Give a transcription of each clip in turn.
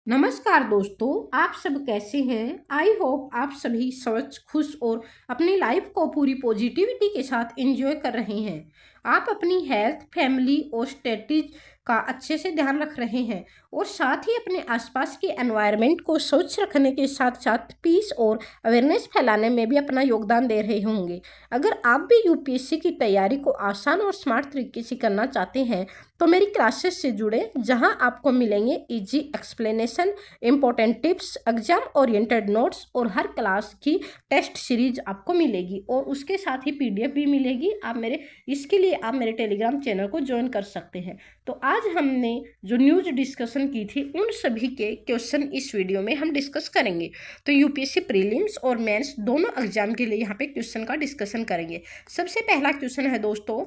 नमस्कार दोस्तों, आप सब कैसे हैं। आई होप आप सभी स्वस्थ, खुश और अपनी लाइफ को पूरी पॉजिटिविटी के साथ एंजॉय कर रहे हैं। आप अपनी हेल्थ, फैमिली और स्टडीज का अच्छे से ध्यान रख रहे हैं और साथ ही अपने आसपास के एनवायरनमेंट को स्वच्छ रखने के साथ साथ पीस और अवेयरनेस फैलाने में भी अपना योगदान दे रहे होंगे। अगर आप भी यूपीएससी की तैयारी को आसान और स्मार्ट तरीके से करना चाहते हैं तो मेरी क्लासेस से जुड़े, जहां आपको मिलेंगे easy explanation, important tips, exam oriented notes और हर क्लास की टेस्ट सीरीज आपको मिलेगी और उसके साथ ही पीडीएफ भी मिलेगी। इसके लिए आप मेरे टेलीग्राम चैनल को ज्वाइन कर सकते हैं। तो आज हमने जो न्यूज डिस्कशन की थी उन सभी के क्वेश्चन इस वीडियो में हम डिस्कस करेंगे। तो यूपीएससी प्रीलिम्स और मेंस दोनों एग्जाम के लिए यहाँ पे क्वेश्चन का डिस्कशन करेंगे। सबसे पहला क्वेश्चन है दोस्तों,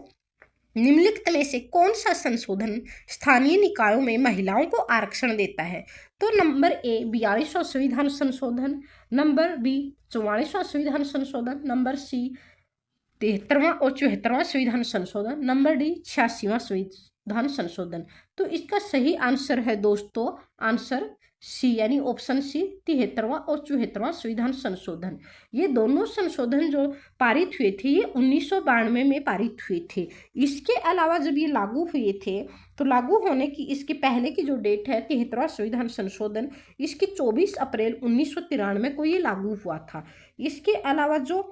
निम्नलिखित में से कौन सा संशोधन स्थानीय निकायों में महिलाओं को आरक्षण देता है। तो नंबर ए 42वां संविधान संशोधन, नंबर बी 44वां संविधान संशोधन, नंबर सी 73वां और 74वां संविधान संशोधन, नंबर डी 86वां संविधान संशोधन। तो इसका सही आंसर है दोस्तों आंसर सी यानी ऑप्शन सी 73वां और 74वां संविधान संशोधन। ये दोनों संशोधन जो पारित हुए थे ये 1992 में पारित हुए थे। इसके अलावा जब ये लागू हुए थे तो लागू होने की इसके पहले की जो डेट है 73वां संविधान संशोधन, इसकी 24 अप्रैल 1993 को ये लागू हुआ था। इसके अलावा जो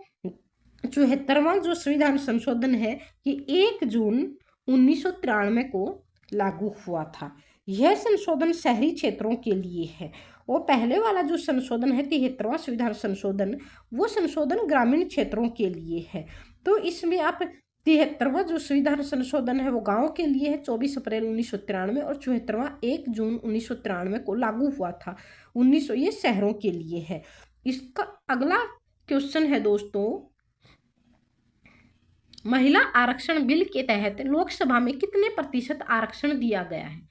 74वां जो संविधान संशोधन है ये 1 जून 1993 को लागू हुआ था। यह संशोधन शहरी क्षेत्रों के लिए है और पहले वाला जो संशोधन है 73वां संविधान संशोधन, वो संशोधन ग्रामीण क्षेत्रों के लिए है। तो इसमें आप 73वां जो संविधान संशोधन है वो गांव के लिए है, 24 अप्रैल 1993, और 74वां 1 जून 1993 को लागू हुआ था। 1900 ये शहरों के लिए है। इसका अगला क्वेश्चन है दोस्तों, महिला आरक्षण बिल के तहत लोकसभा में कितने प्रतिशत आरक्षण दिया गया है।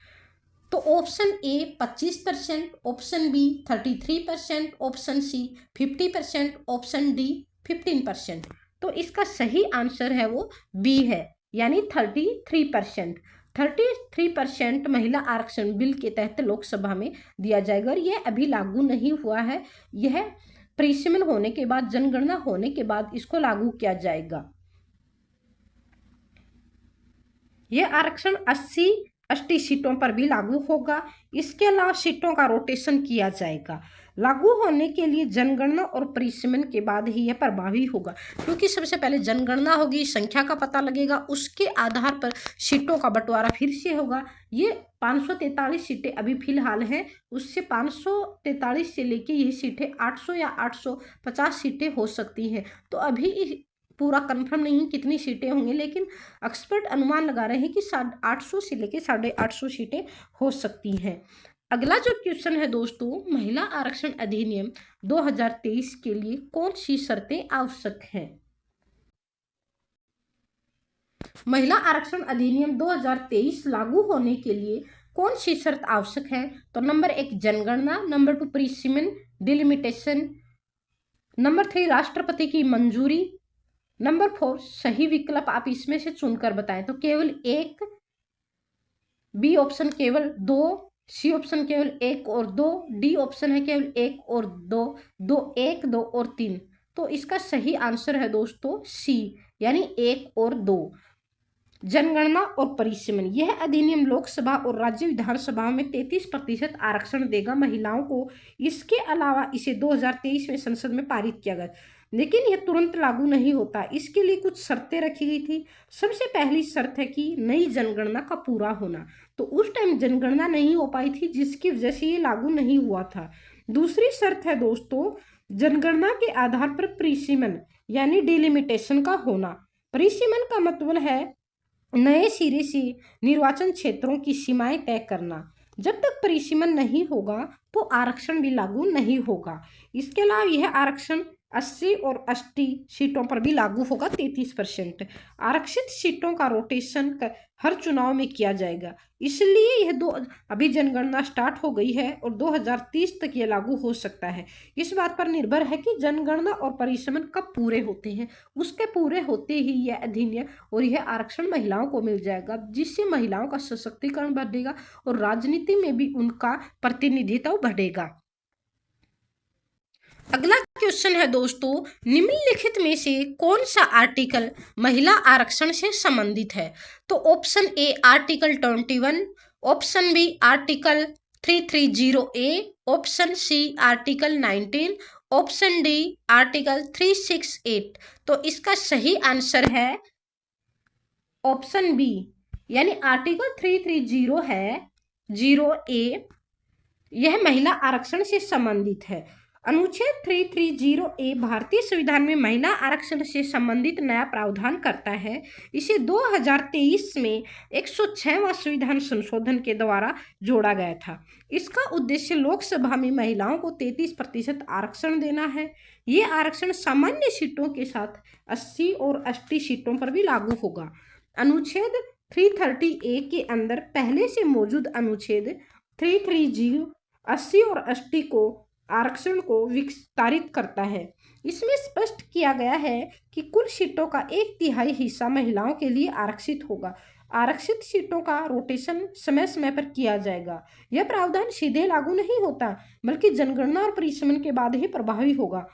तो option A 25%, option B 33%, option C 50%, option D 15%। तो इसका सही आंसर है वो बी है यानी 33%। 33% महिला आरक्षण बिल के तहत लोकसभा में दिया जाएगा और यह अभी लागू नहीं हुआ है। यह परिसीमन होने के बाद, जनगणना होने के बाद इसको लागू किया जाएगा। यह आरक्षण 80 सीटों पर भी लागू होगा। इसके अलावा सीटों का रोटेशन किया जाएगा। लागू होने के लिए जनगणना और परिसीमन के बाद ही यह प्रभावी होगा, क्योंकि सबसे पहले जनगणना होगी, संख्या का पता लगेगा, उसके आधार पर सीटों का बंटवारा फिर से होगा। ये 543 सीटें अभी फिलहाल हैं, उससे 543 से लेके ये सीटें 800 या 850 सीटें हो सकती हैं। तो अभी पूरा कंफर्म नहीं कितनी सीटें होंगी, लेकिन एक्सपर्ट अनुमान लगा रहे हैं कि 850 से लेके 850 सीटें हो सकती हैं। अगला जो क्वेश्चन है दोस्तों, महिला आरक्षण अधिनियम 2023 के लिए कौन सी शर्तें आवश्यक हैं। महिला आरक्षण अधिनियम 2023 लागू होने के लिए कौन सी शर्त आवश्यक है। तो नंबर 1 जनगणना, नंबर 2 परिसीमन डिलिमिटेशन, नंबर 3 राष्ट्रपति की मंजूरी, नंबर 4 सही विकल्प आप इसमें से चुनकर बताएं। तो केवल 1, बी ऑप्शन केवल 2, सी ऑप्शन केवल 1 और 2, डी ऑप्शन है केवल 1 और 2, 1, 2 और 3। तो इसका सही आंसर है दोस्तों सी यानी 1 और 2। जनगणना और परिसीमन, यह अधिनियम लोकसभा और राज्य विधानसभा में 33% आरक्षण देगा महिलाओं को। इसके अलावा इसे 2023 में संसद में पारित किया गया, लेकिन यह तुरंत लागू नहीं होता। इसके लिए कुछ शर्तें रखी गई थी। सबसे पहली शर्त है कि नई जनगणना का पूरा होना। तो उस टाइम जनगणना नहीं हो पाई थी, जिसकी वजह से ये लागू नहीं हुआ था। दूसरी शर्त है दोस्तों, जनगणना के आधार पर परिसीमन यानी डिलिमिटेशन का होना। परिसीमन का मतलब है नए सिरे से निर्वाचन क्षेत्रों की सीमाएं तय करना। जब तक परिसीमन नहीं होगा तो आरक्षण भी लागू नहीं होगा। इसके अलावा यह आरक्षण 80 और 80 सीटों पर भी लागू होगा 33%। आरक्षित सीटों का रोटेशन हर चुनाव में किया जाएगा, इसलिए अभी जनगणना स्टार्ट हो गई है और 2030 तक ये लागू हो सकता है। इस बात पर निर्भर है कि जनगणना और परिसीमन कब पूरे होते हैं। उसके पूरे होते ही यह अधिनियम और यह आरक्षण महिलाओं को मिल जाएगा, जिससे महिलाओं का सशक्तिकरण बढ़ेगा और राजनीति में भी उनका प्रतिनिधित्व बढ़ेगा। अगला क्वेश्चन है दोस्तों, निम्नलिखित में से कौन सा आर्टिकल महिला आरक्षण से संबंधित है? तो option A article 21, option B article 330A, option C article 19, option D article 368। तो इसका सही आंसर है ऑप्शन बी, यानी आर्टिकल 330 है 0A, यह महिला आरक्षण से संबंधित है। अनुच्छेद 330A भारतीय संविधान में महिला आरक्षण से संबंधित नया प्रावधान करता है। इसे 2023 में 106वां संविधान संशोधन के द्वारा जोड़ा गया था। इसका उद्देश्य लोकसभा में महिलाओं को 33% आरक्षण देना है। ये आरक्षण सामान्य सीटों के साथ 80 और 80 सीटों पर भी लागू होगा। अनुच्छेद 330A के अंदर पहले से मौजूद अनुच्छेद 330 80 और 80 को आरक्षण को विस्तारित करता है। इसमें स्पष्ट किया गया है कि कुल सीटों का 1/3 हिस्सा महिलाओं के लिए आरक्षित होगा। आरक्षित सीटों का रोटेशन समय समय पर किया जाएगा। यह प्रावधान सीधे लागू नहीं होता, बल्कि जनगणना और परिसीमन के बाद ही प्रभावी होगा।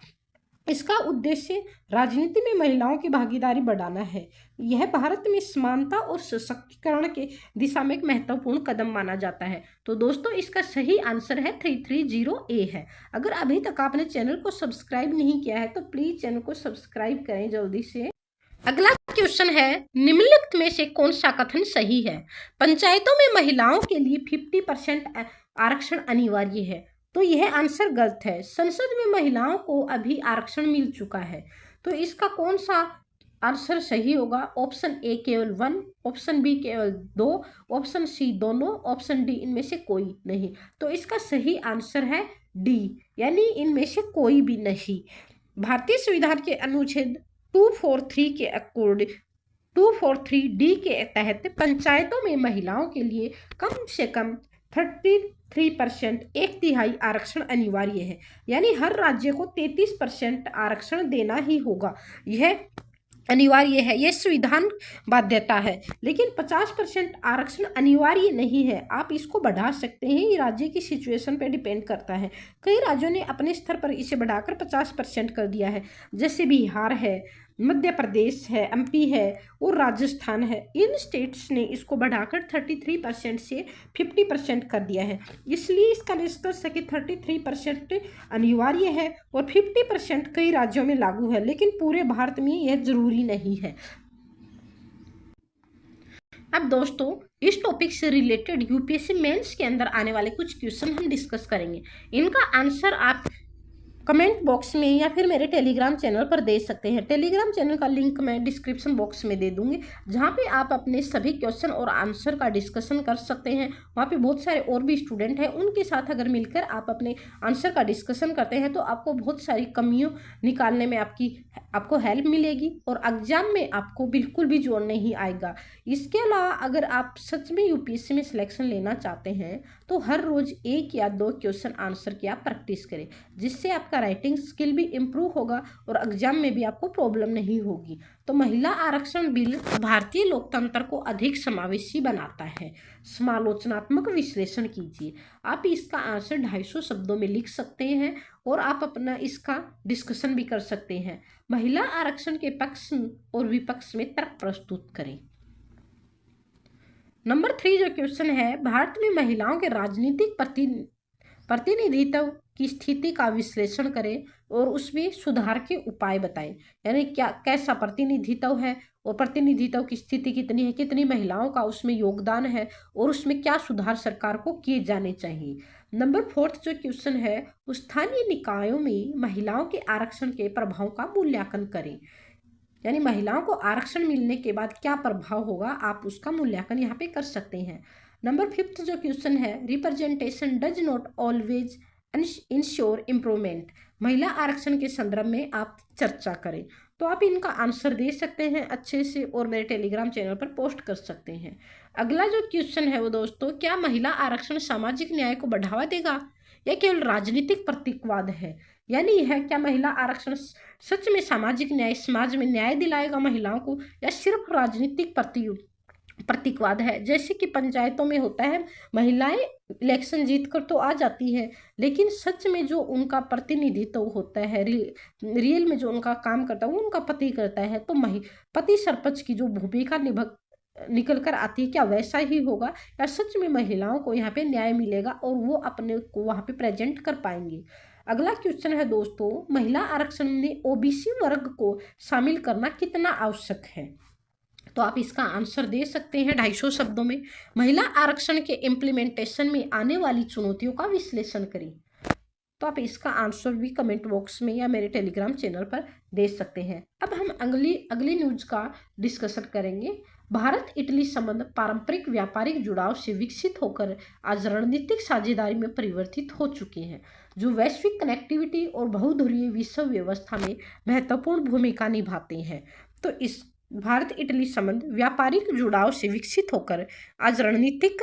इसका उद्देश्य राजनीति में महिलाओं की भागीदारी बढ़ाना है। यह भारत में समानता और सशक्तिकरण के दिशा में एक महत्वपूर्ण कदम माना जाता है। तो दोस्तों इसका सही आंसर है 330A है। अगर अभी तक आपने चैनल को सब्सक्राइब नहीं किया है तो प्लीज चैनल को सब्सक्राइब करें जल्दी से। अगला क्वेश्चन है, निम्नलिखित में से कौन सा कथन सही है? पंचायतों में महिलाओं के लिए 50% आरक्षण अनिवार्य है। तो यह आंसर गलत है। संसद में महिलाओं को अभी आरक्षण मिल चुका है। तो इसका कौन सा आंसर सही होगा? ऑप्शन ए केवल 1, ऑप्शन बी केवल 2, ऑप्शन सी दोनों, ऑप्शन डी इनमें से कोई नहीं। तो इसका सही आंसर है डी, यानी इनमें से कोई भी नहीं। भारतीय संविधान के अनुच्छेद 243 के अकॉर्डिंग 243D के तहत पंचायतों में महिलाओं के लिए कम से कम 33%, 1/3 आरक्षण अनिवार्य है। यानी हर राज्य को 33% आरक्षण देना ही होगा। यह अनिवार्य है, यह संविधान बाध्यता है। लेकिन 50% आरक्षण अनिवार्य नहीं है, आप इसको बढ़ा सकते हैं। ये राज्य की सिचुएशन पे डिपेंड करता है। कई राज्यों ने अपने स्तर पर इसे बढ़ाकर 50% कर दिया है, जैसे बिहार है, मध्य प्रदेश है, MP है और राजस्थान है। इन स्टेट्स ने इसको बढ़ाकर 33% से 50% कर दिया है। इसलिए इसका निष्कर्ष है कि 33% अनिवार्य है और 50% कई राज्यों में लागू है, लेकिन पूरे भारत में यह जरूरी नहीं है। अब दोस्तों इस टॉपिक से रिलेटेड UPSC मेंस के अंदर आने वाले कुछ क्वेश्चन हम डिस्कस करेंगे। इनका आंसर आप कमेंट बॉक्स में या फिर मेरे टेलीग्राम चैनल पर दे सकते हैं। टेलीग्राम चैनल का लिंक मैं डिस्क्रिप्शन बॉक्स में दे दूंगी, जहाँ पे आप अपने सभी क्वेश्चन और आंसर का डिस्कशन कर सकते हैं। वहाँ पे बहुत सारे और भी स्टूडेंट हैं, उनके साथ अगर मिलकर आप अपने आंसर का डिस्कशन करते हैं तो आपको बहुत सारी कमियों निकालने में आपको हेल्प मिलेगी और एग्जाम में आपको बिल्कुल भी जोर नहीं आएगा। इसके अलावा अगर आप सच में UPSC में सिलेक्शन लेना चाहते हैं तो हर रोज 1 या 2 क्वेश्चन आंसर की आप प्रैक्टिस करें, जिससे आपका राइटिंग स्किल भी इम्प्रूव होगा और एग्जाम में भी आपको प्रॉब्लम नहीं होगी। तो महिला आरक्षण बिल भारतीय लोकतंत्र को अधिक समावेशी बनाता है। समालोचनात्मक विश्लेषण कीजिए। आप इसका आंसर 250 शब्दों में लिख सकते हैं और आप अपना इसका डिस्कशन भी कर सकते हैं। महिला आरक्षण के पक्ष और विपक्ष में तर्क प्रस्तुत करें। नंबर 3 जो क्वेश्चन है, भारत में महिलाओं के राजनीतिक प्रतिनिधित्व की स्थिति का विश्लेषण करें और उसमें सुधार के उपाय बताएं। यानी कैसा प्रतिनिधित्व है और प्रतिनिधित्व की स्थिति कितनी है, कितनी महिलाओं का उसमें योगदान है और उसमें क्या सुधार सरकार को किए जाने चाहिए। नंबर 4 जो क्वेश्चन है, स्थानीय निकायों में महिलाओं के आरक्षण के प्रभाव का मूल्यांकन करें। यानी महिलाओं को आरक्षण मिलने के बाद क्या प्रभाव होगा, आप उसका मूल्यांकन यहाँ पे कर सकते हैं। नंबर 5 जो क्वेश्चन है, representation does not always ensure improvement, महिला आरक्षण के संदर्भ में आप चर्चा करें। तो आप इनका आंसर दे सकते हैं अच्छे से और मेरे टेलीग्राम चैनल पर पोस्ट कर सकते हैं। अगला जो क्वेश्चन है वो दोस्तों, क्या महिला आरक्षण सामाजिक न्याय को बढ़ावा देगा या केवल राजनीतिक प्रतीकवाद है? यानी यह क्या महिला आरक्षण सच में सामाजिक न्याय, समाज में न्याय दिलाएगा महिलाओं को, या सिर्फ राजनीतिक प्रतीकवाद है? जैसे कि पंचायतों में होता है, महिलाएं इलेक्शन जीत कर तो आ जाती है, लेकिन सच में जो उनका प्रतिनिधित्व होता है, रियल में जो उनका काम करता है वो उनका पति करता है। तो पति सरपंच की जो भूमिका निकल कर आती है, क्या वैसा ही होगा या सच में महिलाओं को यहाँ पे न्याय मिलेगा और वो अपने को वहाँ पे प्रेजेंट कर पाएंगे? अगला क्वेश्चन है दोस्तों, महिला आरक्षण में ओबीसी वर्ग को शामिल करना कितना आवश्यक है? तो आप इसका आंसर दे सकते हैं 250 शब्दों में। महिला आरक्षण के इम्प्लीमेंटेशन में आने वाली चुनौतियों का विश्लेषण करें। तो आप इसका आंसर भी कमेंट बॉक्स में या मेरे टेलीग्राम चैनल पर दे सकते हैं। अब हम अगली न्यूज का डिस्कशन करेंगे। भारत इटली संबंध पारंपरिक व्यापारिक जुड़ाव से विकसित होकर आज रणनीतिक साझेदारी में परिवर्तित हो चुके हैं, जो वैश्विक कनेक्टिविटी और बहुधुरीय विश्व व्यवस्था में महत्वपूर्ण भूमिका निभाते हैं। तो इस भारत इटली संबंध व्यापारिक जुड़ाव से विकसित होकर आज रणनीतिक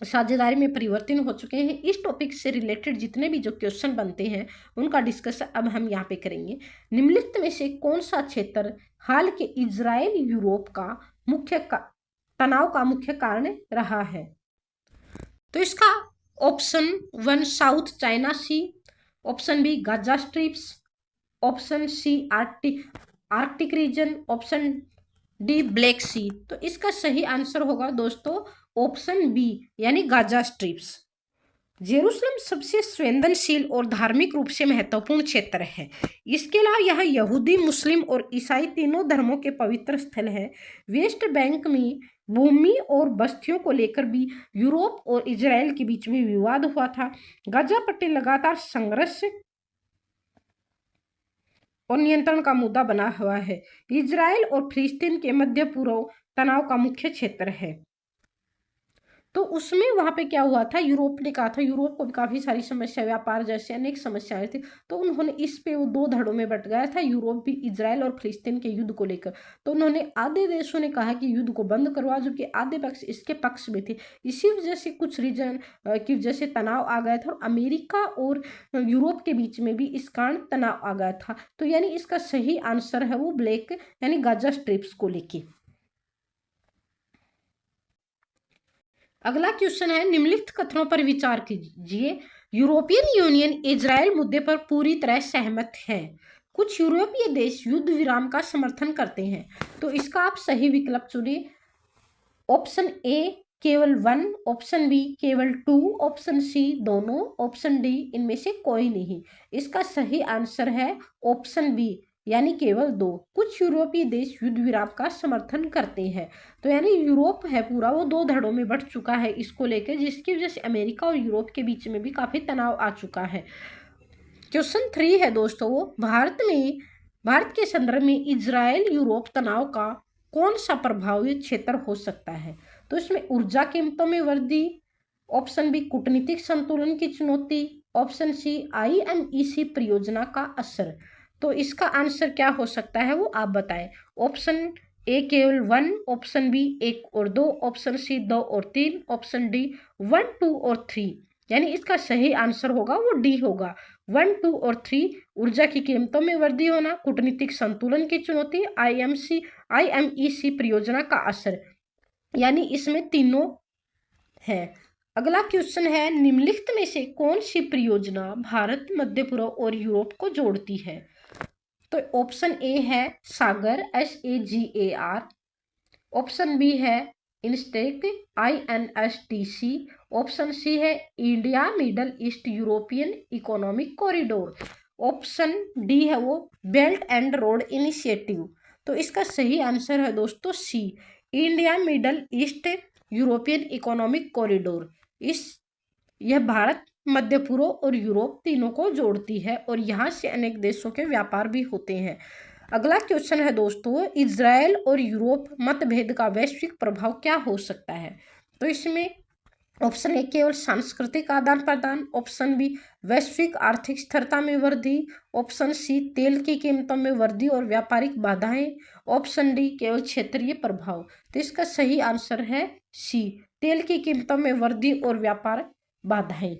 साझेदारी में परिवर्तन हो चुके हैं। इस टॉपिक से रिलेटेड जितने भी जो क्वेश्चन बनते हैं उनका डिस्कशन अब हम यहाँ पे करेंगे। निम्नलिखित में से कौन सा क्षेत्र हाल के इजराइल यूरोप का तनाव का मुख्य कारण रहा है? तो इसका option 1 South China Sea, option B Gaza strips, option C Arctic region, option D Black Sea. तो इसका सही आंसर होगा दोस्तों ऑप्शन बी यानी गाजा स्ट्रिप्स। जेरूसलम सबसे संवेदनशील और धार्मिक रूप से महत्वपूर्ण क्षेत्र है। इसके अलावा यह यहूदी, मुस्लिम और ईसाई तीनों धर्मों के पवित्र स्थल है। वेस्ट बैंक में भूमि और बस्तियों को लेकर भी यूरोप और इजराइल के बीच में विवाद हुआ था। गाजा पट्टी लगातार संघर्ष और नियंत्रण का मुद्दा बना हुआ है। इजराइल और फिलिस्तीन के मध्य पूर्व तनाव का मुख्य क्षेत्र है। तो उसमें वहां पे क्या हुआ था, यूरोप ने कहा था, यूरोप को भी काफी सारी समस्या, व्यापार जैसे अनेक समस्याएं थी, तो उन्होंने इस पे वो 2 धड़ों में बट गया था, यूरोप भी इजराइल और फिलिस्तीन के युद्ध को लेकर। तो उन्होंने आधे देशों ने कहा कि युद्ध को बंद करवा, जबकि आधे पक्ष इसके पक्ष में थे। इसी वजह से कुछ रीजन की वजह से तनाव आ गया था और अमेरिका और यूरोप के बीच में भी इस कारण तनाव आ गया था। तो यानी इसका सही आंसर है वो ब्लैक यानी गाजा स्ट्रिप्स को लेके। अगला क्वेश्चन है, निम्नलिखित कथनों पर विचार कीजिए। यूरोपियन यूनियन इजराइल मुद्दे पर पूरी तरह सहमत है। कुछ यूरोपीय देश युद्ध विराम का समर्थन करते हैं। तो इसका आप सही विकल्प चुनिए। ऑप्शन ए केवल 1, ऑप्शन बी केवल 2, ऑप्शन सी दोनों, ऑप्शन डी इनमें से कोई नहीं। इसका सही आंसर है ऑप्शन बी यानी केवल 2। कुछ यूरोपीय देश युद्ध विराम का समर्थन करते हैं। तो यानी यूरोप है पूरा वो 2 धड़ों में बंट चुका है इसको लेकर, जिसकी वजह से अमेरिका और यूरोप के बीच में भी काफी तनाव आ चुका है। क्वेश्चन 3 है दोस्तों, वो भारत के संदर्भ में इजराइल यूरोप तनाव का कौन सा प्रभावित क्षेत्र हो सकता है? तो इसमें ऊर्जा कीमतों में वृद्धि, ऑप्शन बी कूटनीतिक संतुलन की चुनौती, ऑप्शन सी IMEC परियोजना का असर। तो इसका आंसर क्या हो सकता है वो आप बताएं। ऑप्शन ए केवल 1, ऑप्शन बी 1 और 2, ऑप्शन सी 2 और 3, ऑप्शन डी 1, 2 और 3। यानी इसका सही आंसर होगा वो डी होगा 1, 2 और 3। ऊर्जा की कीमतों में वृद्धि होना, कूटनीतिक संतुलन की चुनौती, IMEC परियोजना का असर, यानी इसमें तीनों है। अगला क्वेश्चन है, निम्नलिखित में से कौन सी परियोजना भारत, मध्य पूर्व और यूरोप को जोड़ती है? तो ऑप्शन ए है सागर SAGAR, ऑप्शन बी है इंस्टेक INSTC, ऑप्शन सी है India Middle East European economic corridor, option D है वो बेल्ट एंड रोड इनिशिएटिव। तो इसका सही आंसर है दोस्तों C India Middle East European economic corridor. यह भारत, मध्य पूर्व और यूरोप तीनों को जोड़ती है और यहाँ से अनेक देशों के व्यापार भी होते हैं। अगला क्वेश्चन है दोस्तों, इजराइल और यूरोप मतभेद का वैश्विक प्रभाव क्या हो सकता है? तो इसमें ऑप्शन ए केवल सांस्कृतिक आदान प्रदान, ऑप्शन बी वैश्विक आर्थिक स्थिरता में वृद्धि, ऑप्शन सी तेल की कीमतों में वृद्धि और व्यापारिक बाधाएं, ऑप्शन डी केवल क्षेत्रीय प्रभाव। तो इसका सही आंसर है सी, तेल की कीमतों में वृद्धि और व्यापार बाधाएं।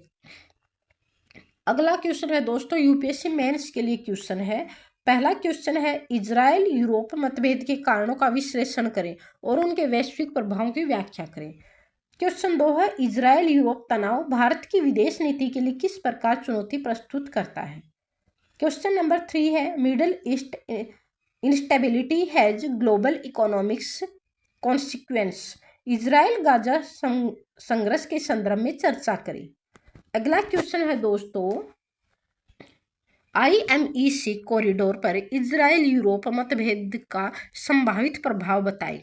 अगला क्वेश्चन है दोस्तों, यूपीएससी मेंस के लिए क्वेश्चन है। पहला क्वेश्चन है, इजराइल यूरोप मतभेद के कारणों का विश्लेषण करें और उनके वैश्विक प्रभावों की व्याख्या करें। क्वेश्चन 2 है, इजराइल यूरोप तनाव भारत की विदेश नीति के लिए किस प्रकार चुनौती प्रस्तुत करता है। क्वेश्चन नंबर 3 है, middle east instability has global economics consequence, Israel Gaza संघर्ष के संदर्भ में चर्चा करें। अगला क्वेश्चन है दोस्तों, IMEC कॉरिडोर पर इजराइल यूरोप मतभेद का संभावित प्रभाव बताएं।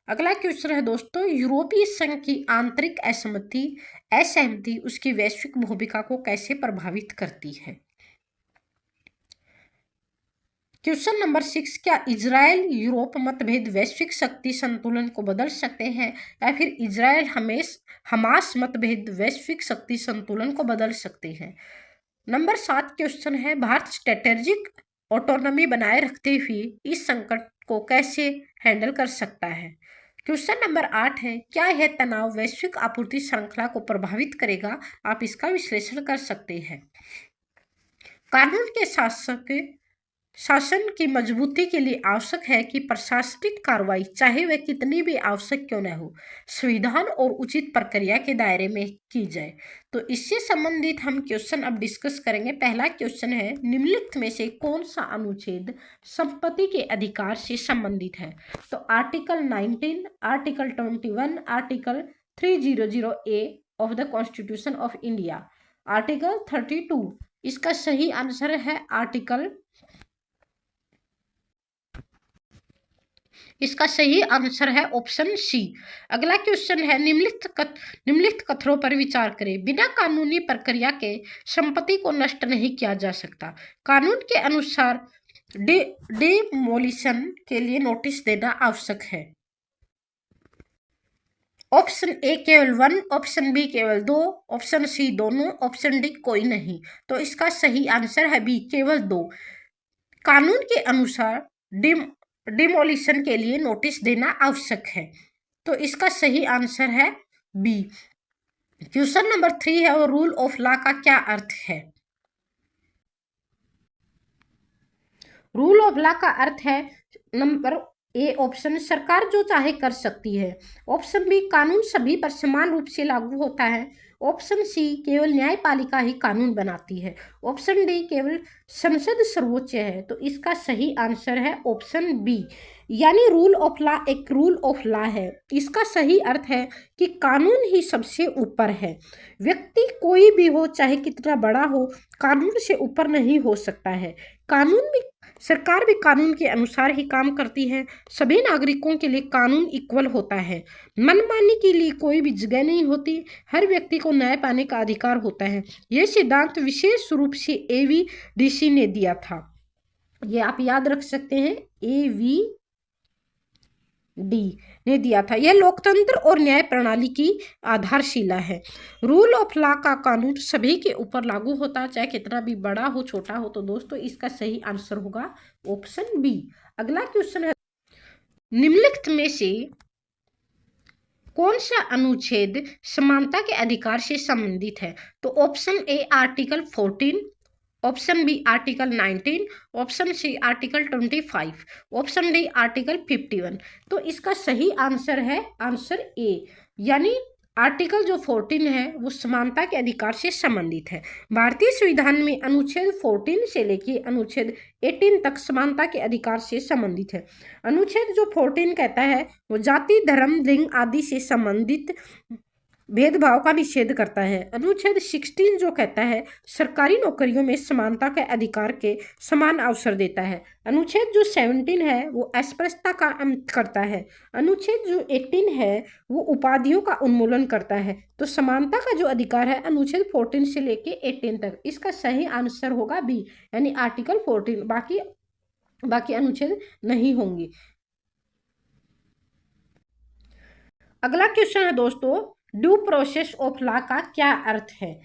अगला क्वेश्चन है दोस्तों, यूरोपीय संघ की आंतरिक असहमति उसकी वैश्विक भूमिका को कैसे प्रभावित करती है। क्वेश्चन नंबर 6, क्या इजराइल यूरोप मतभेद वैश्विक शक्ति संतुलन को बदल सकते हैं या फिर इजराइल हमास मतभेद वैश्विक शक्ति संतुलन को बदल सकते हैं। नंबर 7 क्वेश्चन है, भारत स्ट्रेटेजिक ऑटोनॉमी बनाए रखते हुए इस संकट को कैसे हैंडल कर सकता है। क्वेश्चन नंबर 8 है, क्या यह तनाव वैश्विक आपूर्ति श्रृंखला को प्रभावित करेगा। आप इसका विश्लेषण कर सकते हैं। कानून के शासन की मजबूती के लिए आवश्यक है कि प्रशासनिक कार्रवाई चाहे वह कितनी भी आवश्यक क्यों न हो, संविधान और उचित प्रक्रिया के दायरे में की जाए। तो इससे संबंधित हम क्वेश्चन अब डिस्कस करेंगे। पहला क्वेश्चन है, निम्नलिखित में से कौन सा अनुच्छेद संपत्ति के अधिकार से संबंधित है। तो article 19, article 21, article 300A of the constitution of India, article 32। इसका सही आंसर है इसका सही आंसर है ऑप्शन सी। अगला क्वेश्चन है, निम्नलिखित कथनों पर विचार करें। बिना कानूनी प्रक्रिया के संपत्ति को नष्ट नहीं किया जा सकता। कानून के अनुसार डिमोलिशन के लिए नोटिस देना आवश्यक है। ऑप्शन ए केवल 1, ऑप्शन बी केवल 2, ऑप्शन सी दोनों, ऑप्शन डी कोई नहीं। तो इसका सही आंसर है बी, केवल 2। कानून के अनुसार डिमोलिशन के लिए नोटिस देना आवश्यक है। तो इसका सही आंसर है बी। क्वेश्चन नंबर 3 है, और रूल ऑफ लॉ का क्या अर्थ है। रूल ऑफ लॉ का अर्थ है, नंबर ए ऑप्शन, सरकार जो चाहे कर सकती है। ऑप्शन बी, कानून सभी पर समान रूप से लागू होता है। ऑप्शन सी, केवल न्यायपालिका ही कानून बनाती है। ऑप्शन डी, केवल संसद सर्वोच्च है। तो इसका सही आंसर है ऑप्शन बी, यानी रूल ऑफ लॉ एक रूल ऑफ लॉ है। इसका सही अर्थ है कि कानून ही सबसे ऊपर है। व्यक्ति कोई भी हो, चाहे कितना बड़ा हो, कानून से ऊपर नहीं हो सकता है। सरकार भी कानून के अनुसार ही काम करती है। सभी नागरिकों के लिए कानून इक्वल होता है। मनमानी के लिए कोई भी जगह नहीं होती। हर व्यक्ति को न्याय पाने का अधिकार होता है। यह सिद्धांत विशेष रूप से AVDC ने दिया था। ये आप याद रख सकते हैं, AVD ने दिया था। यह लोकतंत्र और न्याय प्रणाली की आधारशिला है। रूल ऑफ लॉ का कानून सभी के ऊपर लागू होता है, चाहे कितना भी बड़ा हो, छोटा हो। तो दोस्तों इसका सही आंसर होगा ऑप्शन बी। अगला क्वेश्चन है, निम्नलिखित में से कौन सा अनुच्छेद समानता के अधिकार से संबंधित है। तो option A article 14, option B article 19, option C article 25, option D article 51। तो इसका सही आंसर है आंसर ए, यानी आर्टिकल जो 14 है वो समानता के अधिकार से संबंधित है। भारतीय संविधान में अनुच्छेद 14 से लेकर अनुच्छेद 18 तक समानता के अधिकार से संबंधित है। अनुच्छेद जो 14 कहता है वो जाति, धर्म, लिंग आदि से संबंधित भेदभाव का निषेध करता है। अनुच्छेद 16 जो कहता है सरकारी नौकरियों में समानता के अधिकार के समान अवसर देता है। अनुच्छेद जो 17 है वो अस्पृश्यता का अंत करता है। अनुच्छेद जो 18 है वो उपाधियों का उन्मूलन करता है। तो समानता का जो अधिकार है अनुच्छेद 14 से लेके 18 तक। इसका सही आंसर होगा बी, यानी आर्टिकल 14। बाकी अनुच्छेद नहीं होंगे। अगला क्वेश्चन है दोस्तों, ड्यू प्रोसेस ऑफ लॉ का क्या अर्थ है?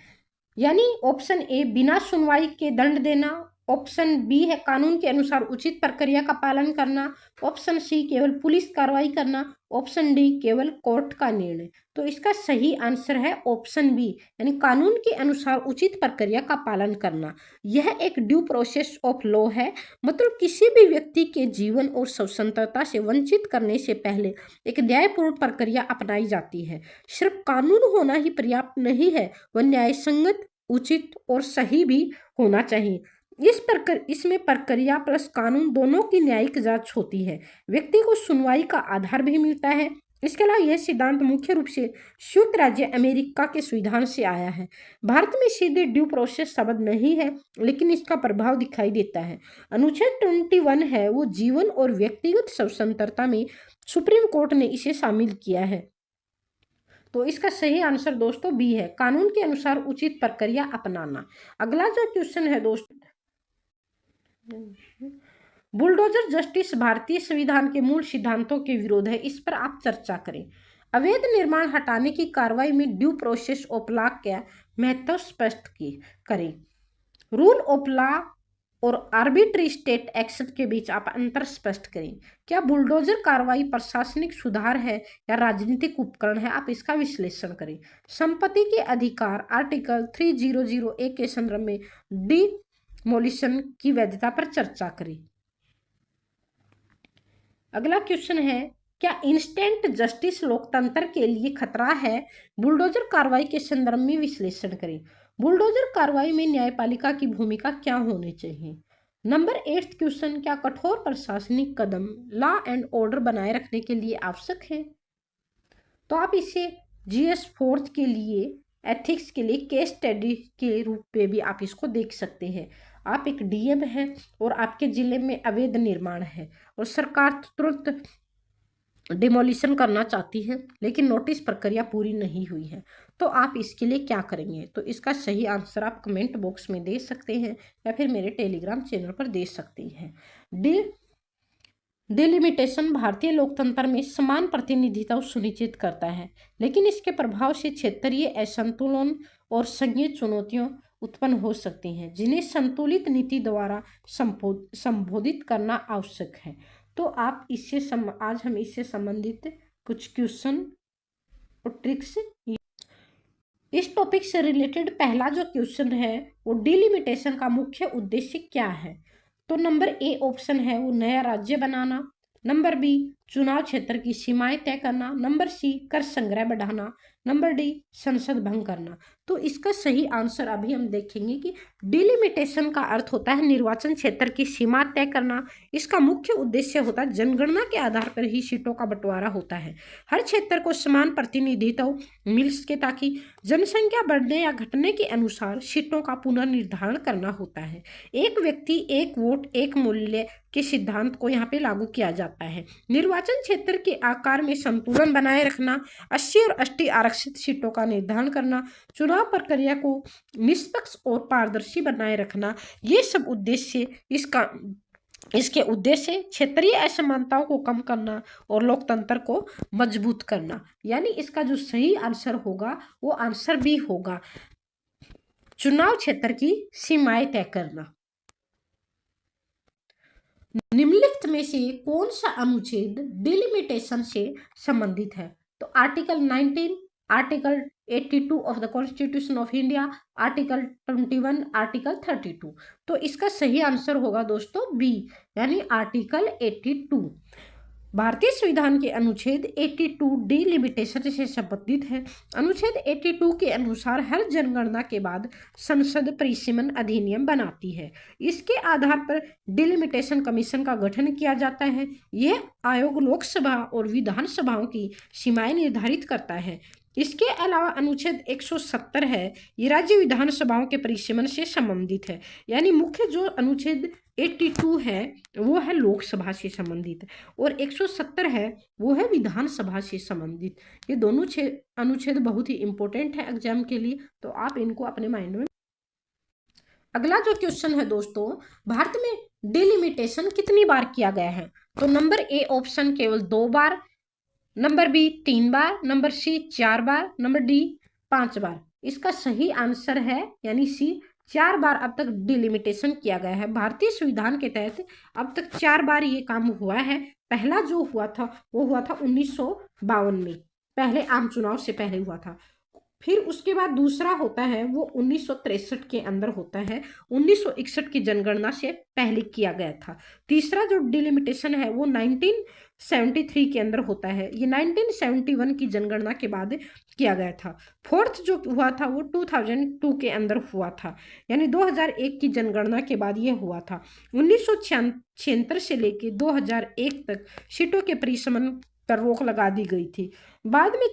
यानी ऑप्शन ए बिना सुनवाई के दंड देना, ऑप्शन बी है कानून के अनुसार उचित प्रक्रिया का पालन करना, ऑप्शन सी केवल पुलिस कार्रवाई करना, ऑप्शन डी केवल कोर्ट का निर्णय। तो इसका सही आंसर है ऑप्शन बी, यानी कानून के अनुसार उचित प्रक्रिया का पालन करना। यह एक ड्यू प्रोसेस ऑफ लॉ है, मतलब किसी भी व्यक्ति के जीवन और स्वतंत्रता से वंचित करने से पहले एक न्यायपूर्ण प्रक्रिया अपनाई जाती है। सिर्फ कानून होना ही पर्याप्त नहीं है, वह न्याय संगत, उचित और सही भी होना चाहिए। इसमें प्रक्रिया प्लस कानून दोनों की न्यायिक जांच होती है। व्यक्ति को सुनवाई का आधार भी मिलता है। इसके अलावा यह सिद्धांत मुख्य रूप से संयुक्त राज्य अमेरिका के संविधान से आया है। भारत में सीधे ड्यू प्रोसेस शब्द नहीं है, लेकिन इसका प्रभाव दिखाई देता है। अनुच्छेद 21 है वो जीवन और व्यक्तिगत स्वतंत्रता में सुप्रीम कोर्ट ने इसे शामिल किया है। तो इसका सही आंसर दोस्तों बी है, कानून के अनुसार उचित प्रक्रिया अपनाना। अगला जो क्वेश्चन है दोस्तों, बुलडोजर जस्टिस भारतीय संविधान के मूल सिद्धांतों के विरोध है, इस पर आप चर्चा करें। अवैध निर्माण हटाने की कार्रवाई में ड्यू प्रोसेस ऑफ लॉ का महत्व स्पष्ट करें। रूल ऑफ लॉ और आर्बिट्री स्टेट एक्शन के बीच आप अंतर स्पष्ट करें। क्या बुलडोजर कार्रवाई प्रशासनिक सुधार है या राजनीतिक उपकरण है? आप इसका विश्लेषण करें। संपत्ति के अधिकार आर्टिकल 3001 के संदर्भ में डिमोलिशन की वैधता पर चर्चा करें। अगला क्वेश्चन है, क्या इंस्टेंट जस्टिस लोकतंत्र के लिए खतरा है? बुलडोजर कार्रवाई के संदर्भ में विश्लेषण करें। बुलडोजर कार्रवाई में न्यायपालिका की भूमिका क्या होनी चाहिए? नंबर 8 क्वेश्चन, क्या कठोर प्रशासनिक कदम लॉ एंड ऑर्डर बनाए रखने के लिए आवश्यक है? तो आप इसे GS 4th के लिए, एथिक्स के लिए केस स्टडी के रूप में भी आप इसको देख सकते हैं। आप एक DM हैं और आपके जिले में अवैध निर्माण है और सरकार तुरंत डिमोलिशन करना चाहती है, लेकिन नोटिस प्रक्रिया पूरी नहीं हुई है, तो आप इसके लिए क्या करेंगे? तो इसका सही आंसर आप कमेंट बॉक्स में दे सकते हैं या फिर मेरे टेलीग्राम चैनल पर दे सकते हैं। डिलिमिटेशन भारतीय लोकतंत्र में समान प्रतिनिधित्व सुनिश्चित करता है, लेकिन इसके प्रभाव से क्षेत्रीय असंतुलन और संघीय चुनौतियां उत्पन्न हो सकती हैं, जिन्हें संतुलित नीति द्वारा संबोधित करना आवश्यक है। तो आप इससे आज हम इससे संबंधित कुछ क्वेश्चन और ट्रिक्स, इस टॉपिक से रिलेटेड पहला जो क्वेश्चन है वो डिलिमिटेशन का मुख्य उद्देश्य क्या है? तो नंबर ए ऑप्शन है वो नया राज्य बनाना, नंबर बी चुनाव क्षेत्र की सीमाएं तय करना, नंबर सी कर संग्रह बढ़ाना, नंबर डी संसद भंग करना। तो इसका सही आंसर अभी हम देखेंगे कि डिलिमिटेशन का अर्थ होता है निर्वाचन क्षेत्र की सीमा तय करना। इसका मुख्य उद्देश्य होता है जनगणना के आधार पर ही सीटों का बंटवारा होता है। हर क्षेत्र को समान प्रतिनिधित्व मिल सके ताकि जनसंख्या बढ़ने या घटने के अनुसार सीटों का पुनर्निर्धारण करना होता है। एक व्यक्ति एक वोट एक मूल्य के सिद्धांत को यहाँ पे लागू किया जाता है। निर्वाचन क्षेत्र के आकार में संतुलन बनाए रखना, 80 और 80 आरक्षित सीटों का निर्धारण करना, चुनाव प्रक्रिया को निष्पक्ष और पारदर्शी बनाए रखना, ये सब उद्देश्य इसके उद्देश्य क्षेत्रीय असमानताओं को कम करना और लोकतंत्र को मजबूत करना। यानी इसका जो सही आंसर होगा वो आंसर बी होगा, चुनाव क्षेत्र की सीमाएं तय करना। निम्नलिखित में से कौन सा अनुच्छेद डिलिमिटेशन से संबंधित है? तो article 19, article 82 of the constitution of India, article 21, article 32। तो इसका सही आंसर होगा दोस्तों बी, यानी आर्टिकल 82। भारतीय संविधान के अनुच्छेद 82 डिलिमिटेशन से संबंधित है। अनुच्छेद 82 के अनुसार हर जनगणना के बाद संसद परिसीमन अधिनियम बनाती है। इसके आधार पर डिलिमिटेशन कमीशन का गठन किया जाता है। यह आयोग लोकसभा और विधानसभाओं की सीमाएं निर्धारित करता है। इसके अलावा अनुच्छेद 170 है, ये राज्य विधानसभाओं के परिसीमन से संबंधित है। यानी मुख्य जो अनुच्छेद 82 है वो है लोकसभा से संबंधित और 170 है वो है विधानसभा से संबंधित। ये दोनों अनुच्छेद बहुत ही इंपॉर्टेंट है एग्जाम के लिए, तो आप इनको अपने माइंड में। अगला जो क्वेश्चन है दोस्तों, भारत में डिलिमिटेशन कितनी बार किया गया है? तो नंबर ए ऑप्शन केवल 2 बार, नंबर बी 3 बार, नंबर सी 4 बार, नंबर डी 5 बार। इसका सही आंसर है यानी सी 4 बार अब तक डिलिमिटेशन किया गया है। भारतीय संविधान के तहत अब तक 4 बार ये काम हुआ है। पहला जो हुआ था वो हुआ था 1952 में, पहले आम चुनाव से पहले हुआ था। फिर उसके बाद दूसरा होता है वो 1963 के अंदर होता है, 1961 की जनगणना से पहले किया गया था। तीसरा जो डिलिमिटेशन है वो 1973 के अंदर होता है, ये 1971 की जनगणना के बाद किया गया था। फोर्थ जो हुआ था वो 2002 के अंदर हुआ था, यानी 2001 की जनगणना के बाद ये हुआ था। 1976 से लेके 2001 तक सीटों के परिसमन पर रोक लगा दी गई थी। बाद में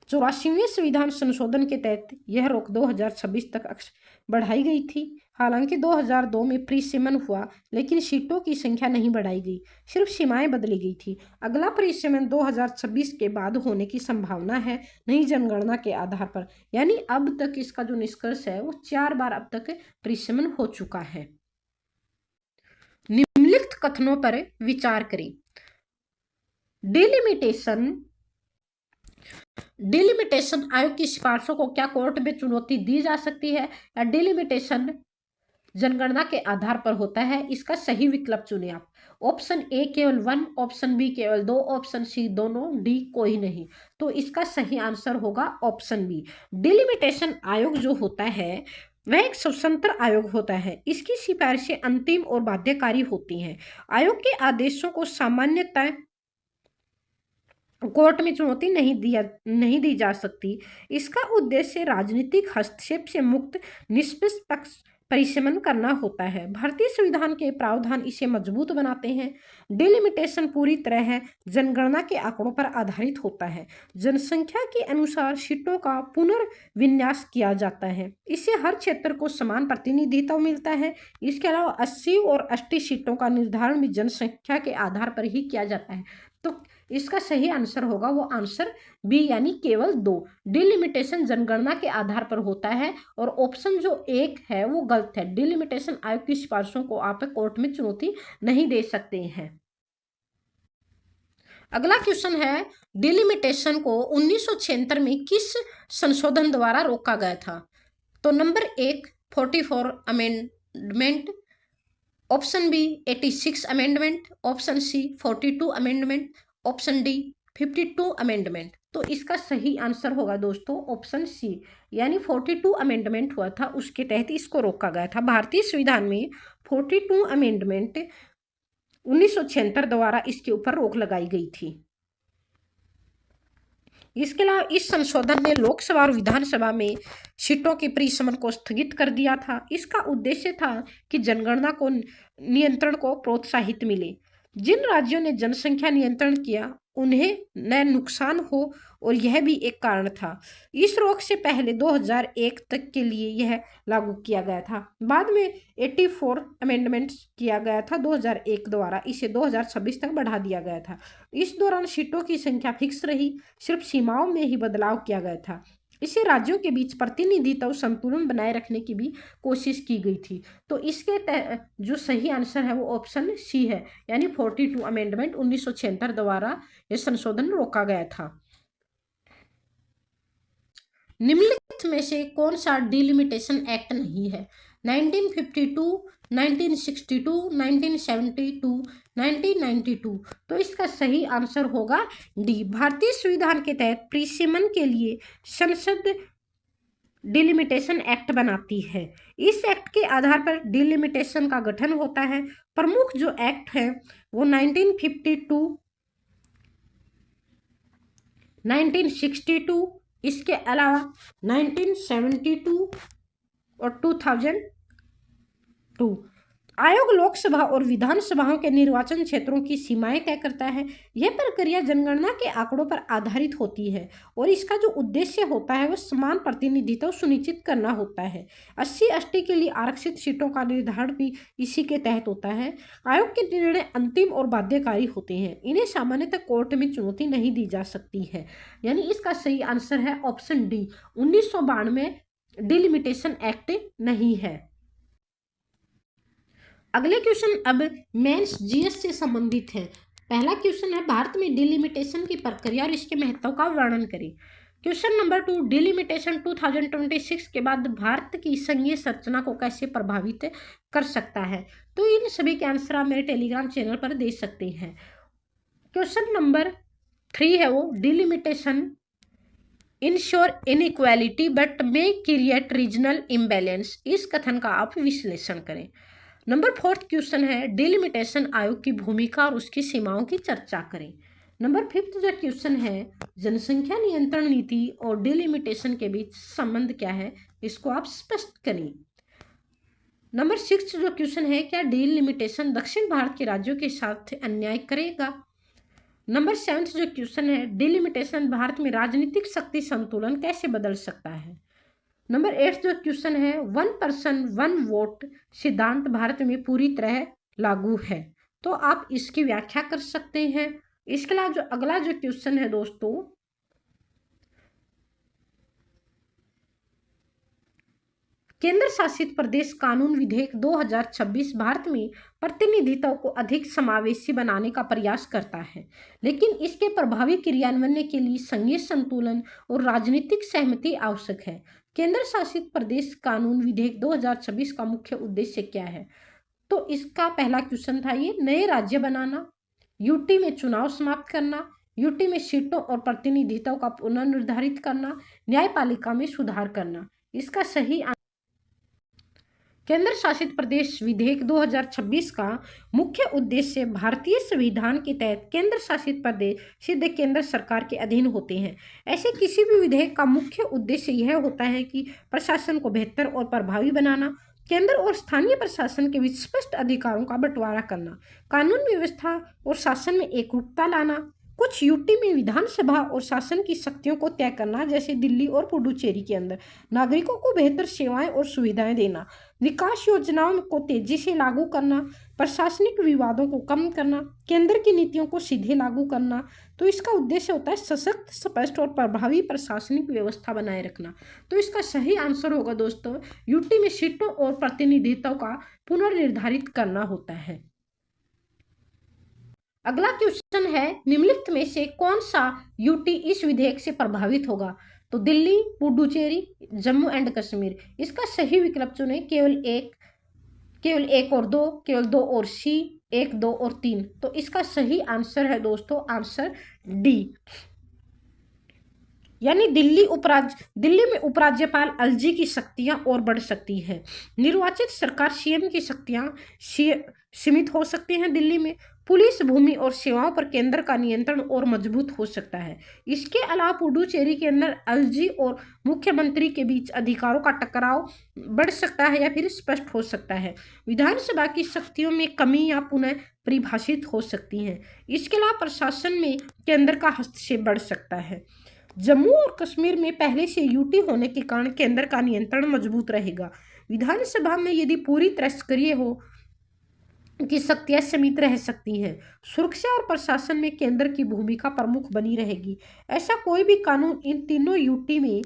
84वें संविधान संशोधन के तहत यह रोक 2026 तक बढ़ाई गई थी। हालांकि 2002 में परिसीमन हुआ, लेकिन सीटों की संख्या नहीं बढ़ाई गई, सिर्फ सीमाएं बदली गई थी। अगला परिसीमन 2026 के बाद होने की संभावना है, नई जनगणना के आधार पर। यानी अब तक इसका जो निष्कर्ष है वो 4 बार अब तक परिसीमन हो चुका है। निम्नलिखित कथनों पर विचार करें। डिलिमिटेशन आयोग की सिफारिशों को क्या कोर्ट में चुनौती दी जा सकती है, या डिलिमिटेशन जनगणना के आधार पर होता है? इसका सही विकल्प चुने आप। ऑप्शन ए केवल 1, ऑप्शन बी केवल 2, ऑप्शन सी दोनों, डी कोई नहीं। तो इसका सही आंसर होगा ऑप्शन बी। डिलिमिटेशन आयोग जो होता है वह एक स्वतंत्र आयोग होता है। इसकी सिफारिशें अंतिम और बाध्यकारी होती हैं। आयोग के आदेशों को सामान्यतः कोर्ट में चुनौती नहीं दी जा सकती। इसका उद्देश्य राजनीतिक हस्तक्षेप से मुक्त निष्पक्ष परिसीमन करना होता है। भारतीय संविधान के प्रावधान इसे मजबूत बनाते हैं। डिलिमिटेशन पूरी तरह जनगणना के आंकड़ों पर आधारित होता है। जनसंख्या के अनुसार सीटों का पुनर्विन्यास किया जाता है। इससे हर क्षेत्र को समान प्रतिनिधित्व मिलता है। इसके अलावा 80 और 80 सीटों का निर्धारण भी जनसंख्या के आधार पर ही किया जाता है। तो इसका सही आंसर होगा वो आंसर बी, यानी केवल 2। डिलिमिटेशन जनगणना के आधार पर होता है, और ऑप्शन जो 1 है वो गलत है। डिलिमिटेशन आयोग की सिफारिशों को आप कोर्ट में चुनौती नहीं दे सकते हैं। अगला क्वेश्चन है, डिलिमिटेशन को 1976 में किस संशोधन द्वारा रोका गया था? तो number 1 44 amendment, option B 86 amendment, option C 42 amendment, option D 52 amendment. तो इसका सही आंसर होगा दोस्तों ऑप्शन सी, यानी 42 अमेंडमेंट हुआ था, उसके तहत इसको रोका गया था। भारतीय संविधान में 42 अमेंडमेंट 1976 द्वारा इसके ऊपर रोक लगाई गई थी। इसके अलावा इस संशोधन ने लोकसभा और विधानसभा में सीटों के परिसीमन को स्थगित कर दिया था। इसका उद्देश्य था कि जनगणना को नियंत्रण को प्रोत्साहित मिले। जिन राज्यों ने जनसंख्या नियंत्रण किया उन्हें न नुकसान हो, और यह भी एक कारण था। इस रोक से पहले 2001 तक के लिए यह लागू किया गया था। बाद में 84 अमेंडमेंट किया गया था 2001 द्वारा, इसे 2026 तक बढ़ा दिया गया था। इस दौरान सीटों की संख्या फिक्स रही, सिर्फ सीमाओं में ही बदलाव किया गया था। इससे राज्यों के बीच प्रतिनिधित्व संतुलन बनाए रखने की भी कोशिश की गई थी। तो इसके जो सही आंसर है वो ऑप्शन सी है, यानी 42 अमेंडमेंट 1976 द्वारा यह संशोधन रोका गया था। निम्नलिखित में से कौन सा डिलिमिटेशन एक्ट नहीं है? 1952, 1962, 1972, 1992। तो इसका सही आंसर होगा डी। भारतीय संविधान के तहत परिसीमन के लिए संसद डिलिमिटेशन एक्ट बनाती है। इस एक्ट के आधार पर डिलिमिटेशन का गठन होता है। प्रमुख जो एक्ट है वो 1952, 1962, इसके अलावा 1972 और 2002। आयोग लोकसभा और विधानसभाओं के निर्वाचन क्षेत्रों की सीमाएं तय करता है। यह प्रक्रिया जनगणना के आंकड़ों पर आधारित होती है, और इसका जो उद्देश्य होता है वह समान प्रतिनिधित्व सुनिश्चित करना होता है। 80-80 के लिए आरक्षित सीटों का निर्धारण भी इसी के तहत होता है। आयोग के निर्णय अंतिम और बाध्यकारी होते हैं। इन्हें सामान्यतः कोर्ट में चुनौती नहीं दी जा सकती है, यानी इसका सही आंसर है ऑप्शन डी। 1992 में डिलिमिटेशन एक्ट नहीं है। अगले क्वेश्चन अब मेंस जीएस से संबंधित है। पहला क्वेश्चन है, भारत में डिलिमिटेशन की प्रक्रिया और इसके महत्व का वर्णन करें। क्वेश्चन नंबर 2, डिलिमिटेशन 2026 के बाद भारत की संघीय संरचना को कैसे प्रभावित कर सकता है? तो इन सभी के आंसर आप मेरे टेलीग्राम चैनल पर दे सकते हैं। क्वेश्चन नंबर 3 है वो, delimitation ensure inequality but may create regional imbalance, इस कथन का आप विश्लेषण करें। नंबर 4 क्वेश्चन है, डिलिमिटेशन आयोग की भूमिका और उसकी सीमाओं की चर्चा करें। नंबर 5 जो क्वेश्चन है, जनसंख्या नियंत्रण नीति और डिलिमिटेशन के बीच संबंध क्या है, इसको आप स्पष्ट करें। नंबर 6 जो क्वेश्चन है, क्या डिलिमिटेशन दक्षिण भारत के राज्यों के साथ अन्याय करेगा? नंबर 7 जो क्वेश्चन है, डिलिमिटेशन भारत में राजनीतिक शक्ति संतुलन कैसे बदल सकता है? नंबर 8 जो क्वेश्चन है, 1 पर्सन 1 वोट सिद्धांत भारत में पूरी तरह लागू है, तो आप इसकी व्याख्या कर सकते हैं। इसके अलावा जो अगला जो क्वेश्चन है दोस्तों, केंद्र शासित प्रदेश कानून विधेयक 2026 भारत में प्रतिनिधित्व को अधिक समावेशी बनाने का प्रयास करता है, लेकिन इसके प्रभावी क्रियान्वयन के लिए संघीय संतुलन और राजनीतिक सहमति आवश्यक है। केंद्र शासित प्रदेश कानून विधेयक 2026 का मुख्य उद्देश्य क्या है? तो इसका पहला क्वेश्चन था ये, नए राज्य बनाना, यूटी में चुनाव समाप्त करना, यूटी में सीटों और प्रतिनिधित्व का पुनर्निर्धारित करना, न्यायपालिका में सुधार करना। इसका सही केंद्र शासित प्रदेश विधेयक 2026 का मुख्य उद्देश्य, भारतीय संविधान के तहत केंद्र शासित प्रदेश सीधे केंद्र सरकार के अधीन होते हैं। ऐसे किसी भी विधेयक का मुख्य उद्देश्य यह होता है कि प्रशासन को बेहतर और प्रभावी बनाना, केंद्र और स्थानीय प्रशासन के बीच स्पष्ट अधिकारों का बंटवारा करना, कानून व्यवस्था और शासन में एकरूपता लाना, कुछ यूटी में विधानसभा और शासन की शक्तियों को तय करना, जैसे दिल्ली और पुडुचेरी के अंदर, नागरिकों को बेहतर सेवाएं और सुविधाएं देना, विकास योजनाओं को तेजी से लागू करना, प्रशासनिक विवादों को कम करना, केंद्र की नीतियों को सीधे लागू करना। तो इसका उद्देश्य होता है सशक्त, स्पष्ट और प्रभावी प्रशासनिक व्यवस्था बनाए रखना। तो इसका सही आंसर होगा दोस्तों, यूटी में सीटों और प्रतिनिधित्व का पुनर्निर्धारित करना होता है। अगला क्वेश्चन है, निम्नलिखित में से कौन सा यूटी इस विधेयक से प्रभावित होगा? तो दिल्ली, पुडुचेरी, जम्मू एंड कश्मीर। इसका सही विकल्प चुने, केवल एक और दो, केवल 2 और सी, 1, 2 और 3। तो इसका सही आंसर है दोस्तों आंसर डी, यानी दिल्ली में उपराज्यपाल एलजी की शक्तियां और बढ़ सकती है। निर्वाचित सरकार सीएम की शक्तियां सीमित हो सकती हैं दिल्ली में। पुलिस, भूमि और सेवाओं पर केंद्र का नियंत्रण और मजबूत हो सकता है। इसके अलावा पुडुचेरी के अंदर एलजी और मुख्यमंत्री के बीच अधिकारों का टकराव बढ़ सकता है या फिर स्पष्ट हो सकता है। विधानसभा की शक्तियों में कमी या पुनः परिभाषित हो सकती है। इसके अलावा प्रशासन में केंद्र का हस्तक्षेप बढ़ सकता है। जम्मू और कश्मीर में पहले से यूटी होने के कारण केंद्र का नियंत्रण मजबूत रहेगा। विधानसभा में यदि पूरी तरह सक्रिय हो की शक्तियां सीमित रह सकती हैं। सुरक्षा और प्रशासन में केंद्र की भूमिका प्रमुख बनी रहेगी। ऐसा कोई भी कानून इन तीनों यूटी में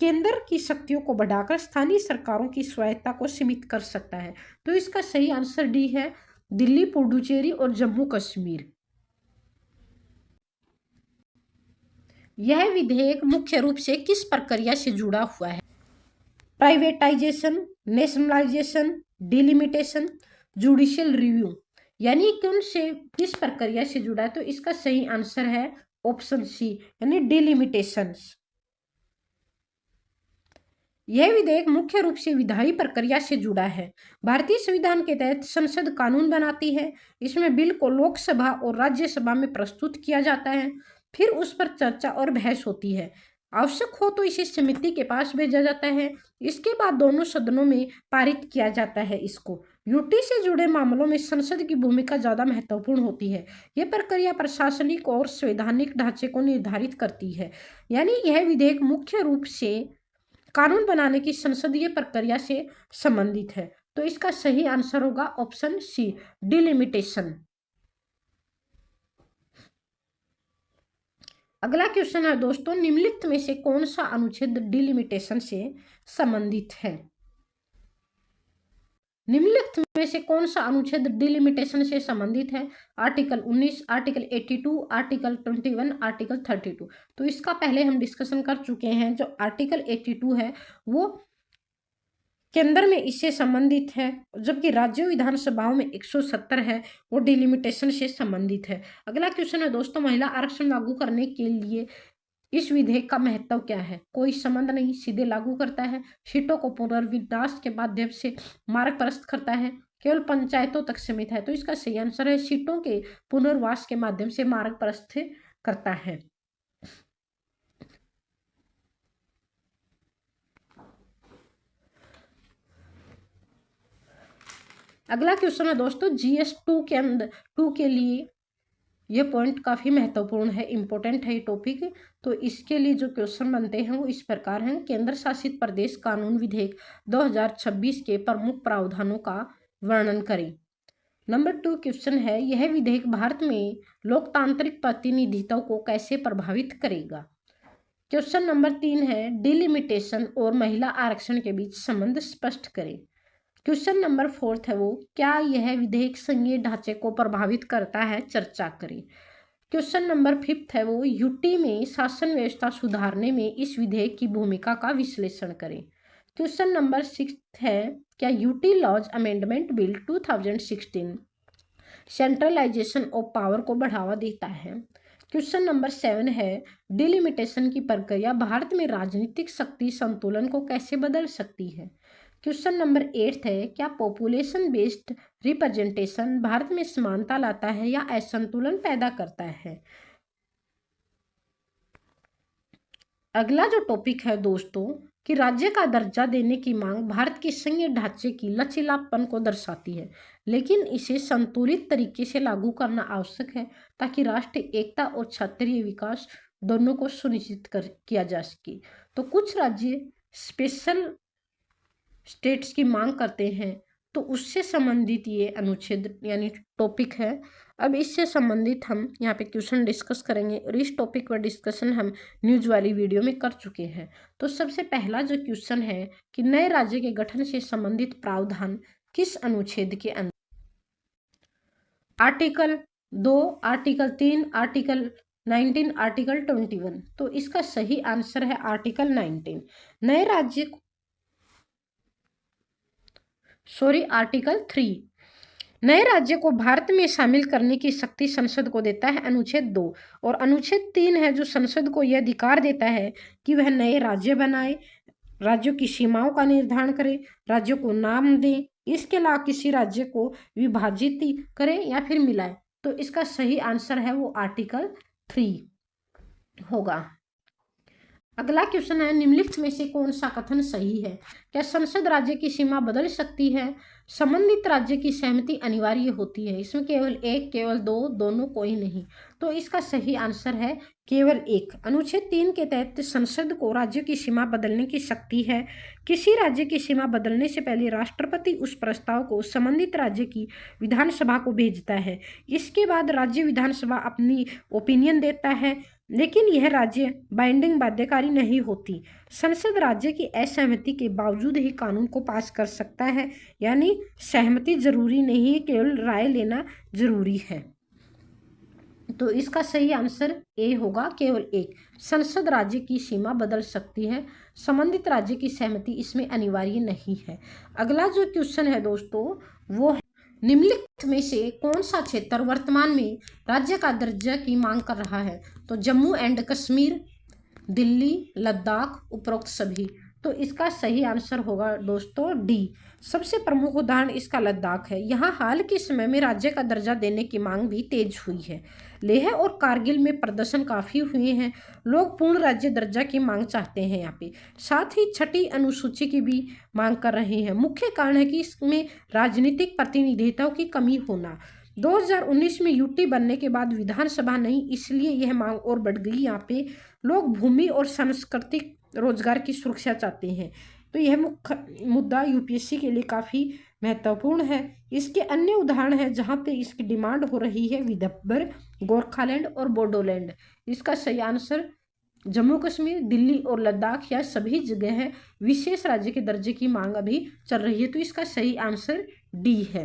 केंद्र की शक्तियों को बढ़ाकर स्थानीय सरकारों की स्वायत्ता को सीमित कर सकता है। तो इसका सही आंसर डी है, दिल्ली, पुडुचेरी और जम्मू कश्मीर। यह विधेयक मुख्य रूप से किस प्रक्रिया से जुड़ा हुआ है? Privatisation, nationalisation, delimitation, judicial review, यानी कौन से किस प्रक्रिया से जुड़ा है? तो इसका सही आंसर है ऑप्शन सी, यानी डिलिमिटेशंस। यह विधेयक मुख्य रूप से विधायी प्रक्रिया से जुड़ा है। भारतीय संविधान के तहत संसद कानून बनाती है। इसमें बिल को लोकसभा और राज्यसभा में प्रस्तुत किया जाता है, फिर उस पर चर्चा और बहस होती है। आवश्यक हो तो इसे समिति के पास भेजा जाता है। इसके बाद दोनों सदनों में पारित किया जाता है। इसको यूटी से जुड़े मामलों में संसद की भूमिका ज्यादा महत्वपूर्ण होती है। यह प्रक्रिया प्रशासनिक और संवैधानिक ढांचे को निर्धारित करती है। यानी यह विधेयक मुख्य रूप से कानून बनाने की संसदीय प्रक्रिया से संबंधित है। तो इसका सही आंसर होगा ऑप्शन सी, डिलिमिटेशन। अगला क्वेश्चन है दोस्तों, निम्नलिखित में से कौन सा अनुच्छेद डिलिमिटेशन से संबंधित है? निम्नलिखित में से कौन सा अनुच्छेद डिलिमिटेशन से संबंधित है? Article 19, article 82, article 21, article 32। तो इसका पहले हम डिस्कशन कर चुके हैं। जो आर्टिकल 82 है वो केंद्र में इससे संबंधित है, जबकि राज्य विधानसभाओं में 170 है वो डिलिमिटेशन से संबंधित है। अगला क्वेश्चन है दोस्तों, महिला आरक्षण लागू करने के लिए इस विधेयक का महत्व क्या है? कोई संबंध नहीं, सीधे लागू करता है, सीटों को पुनर्विन्यास के माध्यम से मार्ग प्रशस्त करता है, केवल पंचायतों तक सीमित है। तो इसका सही आंसर है सीटों के पुनर्वास के माध्यम से मार्ग प्रशस्त करता है। अगला क्वेश्चन है दोस्तों, GS 2 के अंदर 2 के लिए ये पॉइंट काफ़ी महत्वपूर्ण है, इंपॉर्टेंट है ये टॉपिक। तो इसके लिए जो क्वेश्चन बनते हैं वो इस प्रकार हैं। केंद्र शासित प्रदेश कानून विधेयक 2026 के प्रमुख प्रावधानों का वर्णन करें। नंबर 2 क्वेश्चन है, यह विधेयक भारत में लोकतांत्रिक प्रतिनिधित्व को कैसे प्रभावित करेगा? क्वेश्चन नंबर 3 है, डिलिमिटेशन और महिला आरक्षण के बीच संबंध स्पष्ट करें। क्वेश्चन नंबर 4 है वो, क्या यह विधेयक संघीय ढांचे को प्रभावित करता है? चर्चा करें। क्वेश्चन नंबर 5 है वो, यूटी में शासन व्यवस्था सुधारने में इस विधेयक की भूमिका का विश्लेषण करें। क्वेश्चन नंबर 6 है, क्या UT laws amendment bill 2016 centralisation of power को बढ़ावा देता है? क्वेश्चन नंबर 7 है, डिलिमिटेशन की प्रक्रिया भारत में राजनीतिक शक्ति संतुलन को कैसे बदल सकती है? क्वेश्चन नंबर 8 है, क्या पॉपुलेशन बेस्ड रिप्रेजेंटेशन भारत में समानता लाता है या असंतुलन पैदा करता है? अगला जो टॉपिक है दोस्तों, कि राज्य का दर्जा देने की मांग भारत के संघीय ढांचे की लचीलापन को दर्शाती है, लेकिन इसे संतुलित तरीके से लागू करना आवश्यक है ताकि राष्ट्रीय एकता और क्षेत्रीय विकास दोनों को सुनिश्चित किया जा सके। तो कुछ राज्य स्पेशल स्टेट्स की मांग करते हैं, तो उससे संबंधित ये अनुच्छेद यानी टॉपिक है। अब इससे संबंधित हम यहाँ पे क्वेश्चन डिस्कस करेंगे और इस टॉपिक पर डिस्कशन हम न्यूज़ वाली वीडियो में कर चुके हैं। तो सबसे पहला जो क्वेश्चन है कि नए राज्य के गठन से संबंधित प्रावधान किस अनुच्छेद के अंदर? Article 2, article 3, article 19, article 21। तो इसका सही आंसर है आर्टिकल 19। नए राज्य आर्टिकल 3, नए राज्य को भारत में शामिल करने की शक्ति संसद को देता है अनुच्छेद 2, और अनुच्छेद 3 है जो संसद को यह अधिकार देता है कि वह नए राज्य बनाए, राज्यों की सीमाओं का निर्धारण करे, राज्यों को नाम दे, इसके अलावा किसी राज्य को विभाजित करे या फिर मिलाए। तो इसका सही आंसर है वो आर्टिकल 3 होगा। अगला क्वेश्चन है, निम्नलिखित में से कौन सा कथन सही है? क्या संसद राज्य की सीमा बदल सकती है? संबंधित राज्य की सहमति अनिवार्य होती है। इसमें केवल एक, केवल दो, दोनों, कोई नहीं। तो इसका सही आंसर है केवल एक। अनुच्छेद 3 के तहत संसद को राज्य की सीमा बदलने की शक्ति है। किसी राज्य की सीमा बदलने से पहले राष्ट्रपति उस प्रस्ताव को संबंधित राज्य की विधानसभा को भेजता है। इसके बाद राज्य विधानसभा अपनी ओपिनियन देता है, लेकिन यह राज्य बाइंडिंग बाध्यकारी नहीं होती। संसद राज्य की असहमति के बावजूद ही कानून को पास कर सकता है, यानी सहमति जरूरी नहीं है, केवल राय लेना जरूरी है। तो इसका सही आंसर ए होगा, केवल एक। संसद राज्य की सीमा बदल सकती है, संबंधित राज्य की सहमति इसमें अनिवार्य नहीं है। अगला जो क्वेश्चन है दोस्तों वो है, निम्नलिखित में से कौन सा क्षेत्र वर्तमान में राज्य का दर्जा की मांग कर रहा है? तो जम्मू एंड कश्मीर, दिल्ली, लद्दाख, उपरोक्त सभी। तो इसका सही आंसर होगा दोस्तों डी। सबसे प्रमुख उदाहरण इसका लद्दाख है। यहाँ हाल के समय में राज्य का दर्जा देने की मांग भी तेज हुई है। लेह और कारगिल में प्रदर्शन काफ़ी हुए हैं। लोग पूर्ण राज्य दर्जा की मांग चाहते हैं यहाँ पे। साथ ही छठी अनुसूची की भी मांग कर रहे हैं। मुख्य कारण है कि इसमें राजनीतिक प्रतिनिधित्व की कमी होना। 2019 में यूटी बनने के बाद विधानसभा नहीं, इसलिए यह मांग और बढ़ गई। यहाँ पे लोग भूमि और सांस्कृतिक रोजगार की सुरक्षा चाहते हैं। तो यह मुख्य मुद्दा यूपीएससी के लिए काफ़ी महत्वपूर्ण है। इसके अन्य उदाहरण हैं जहाँ पे इसकी डिमांड हो रही है, विदर्भ, गोरखालैंड और बोडोलैंड। इसका सही आंसर जम्मू कश्मीर, दिल्ली और लद्दाख या सभी जगह विशेष राज्य के दर्जे की मांग अभी चल रही है। तो इसका सही आंसर डी है।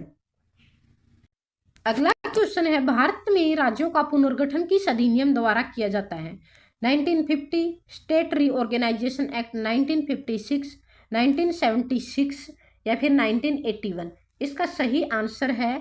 अगला क्वेश्चन है, भारत में राज्यों का पुनर्गठन किस अधिनियम द्वारा किया जाता है? 1950, स्टेट रीऑर्गेनाइजेशन एक्ट 1956, 1976 या फिर 1981। इसका सही आंसर है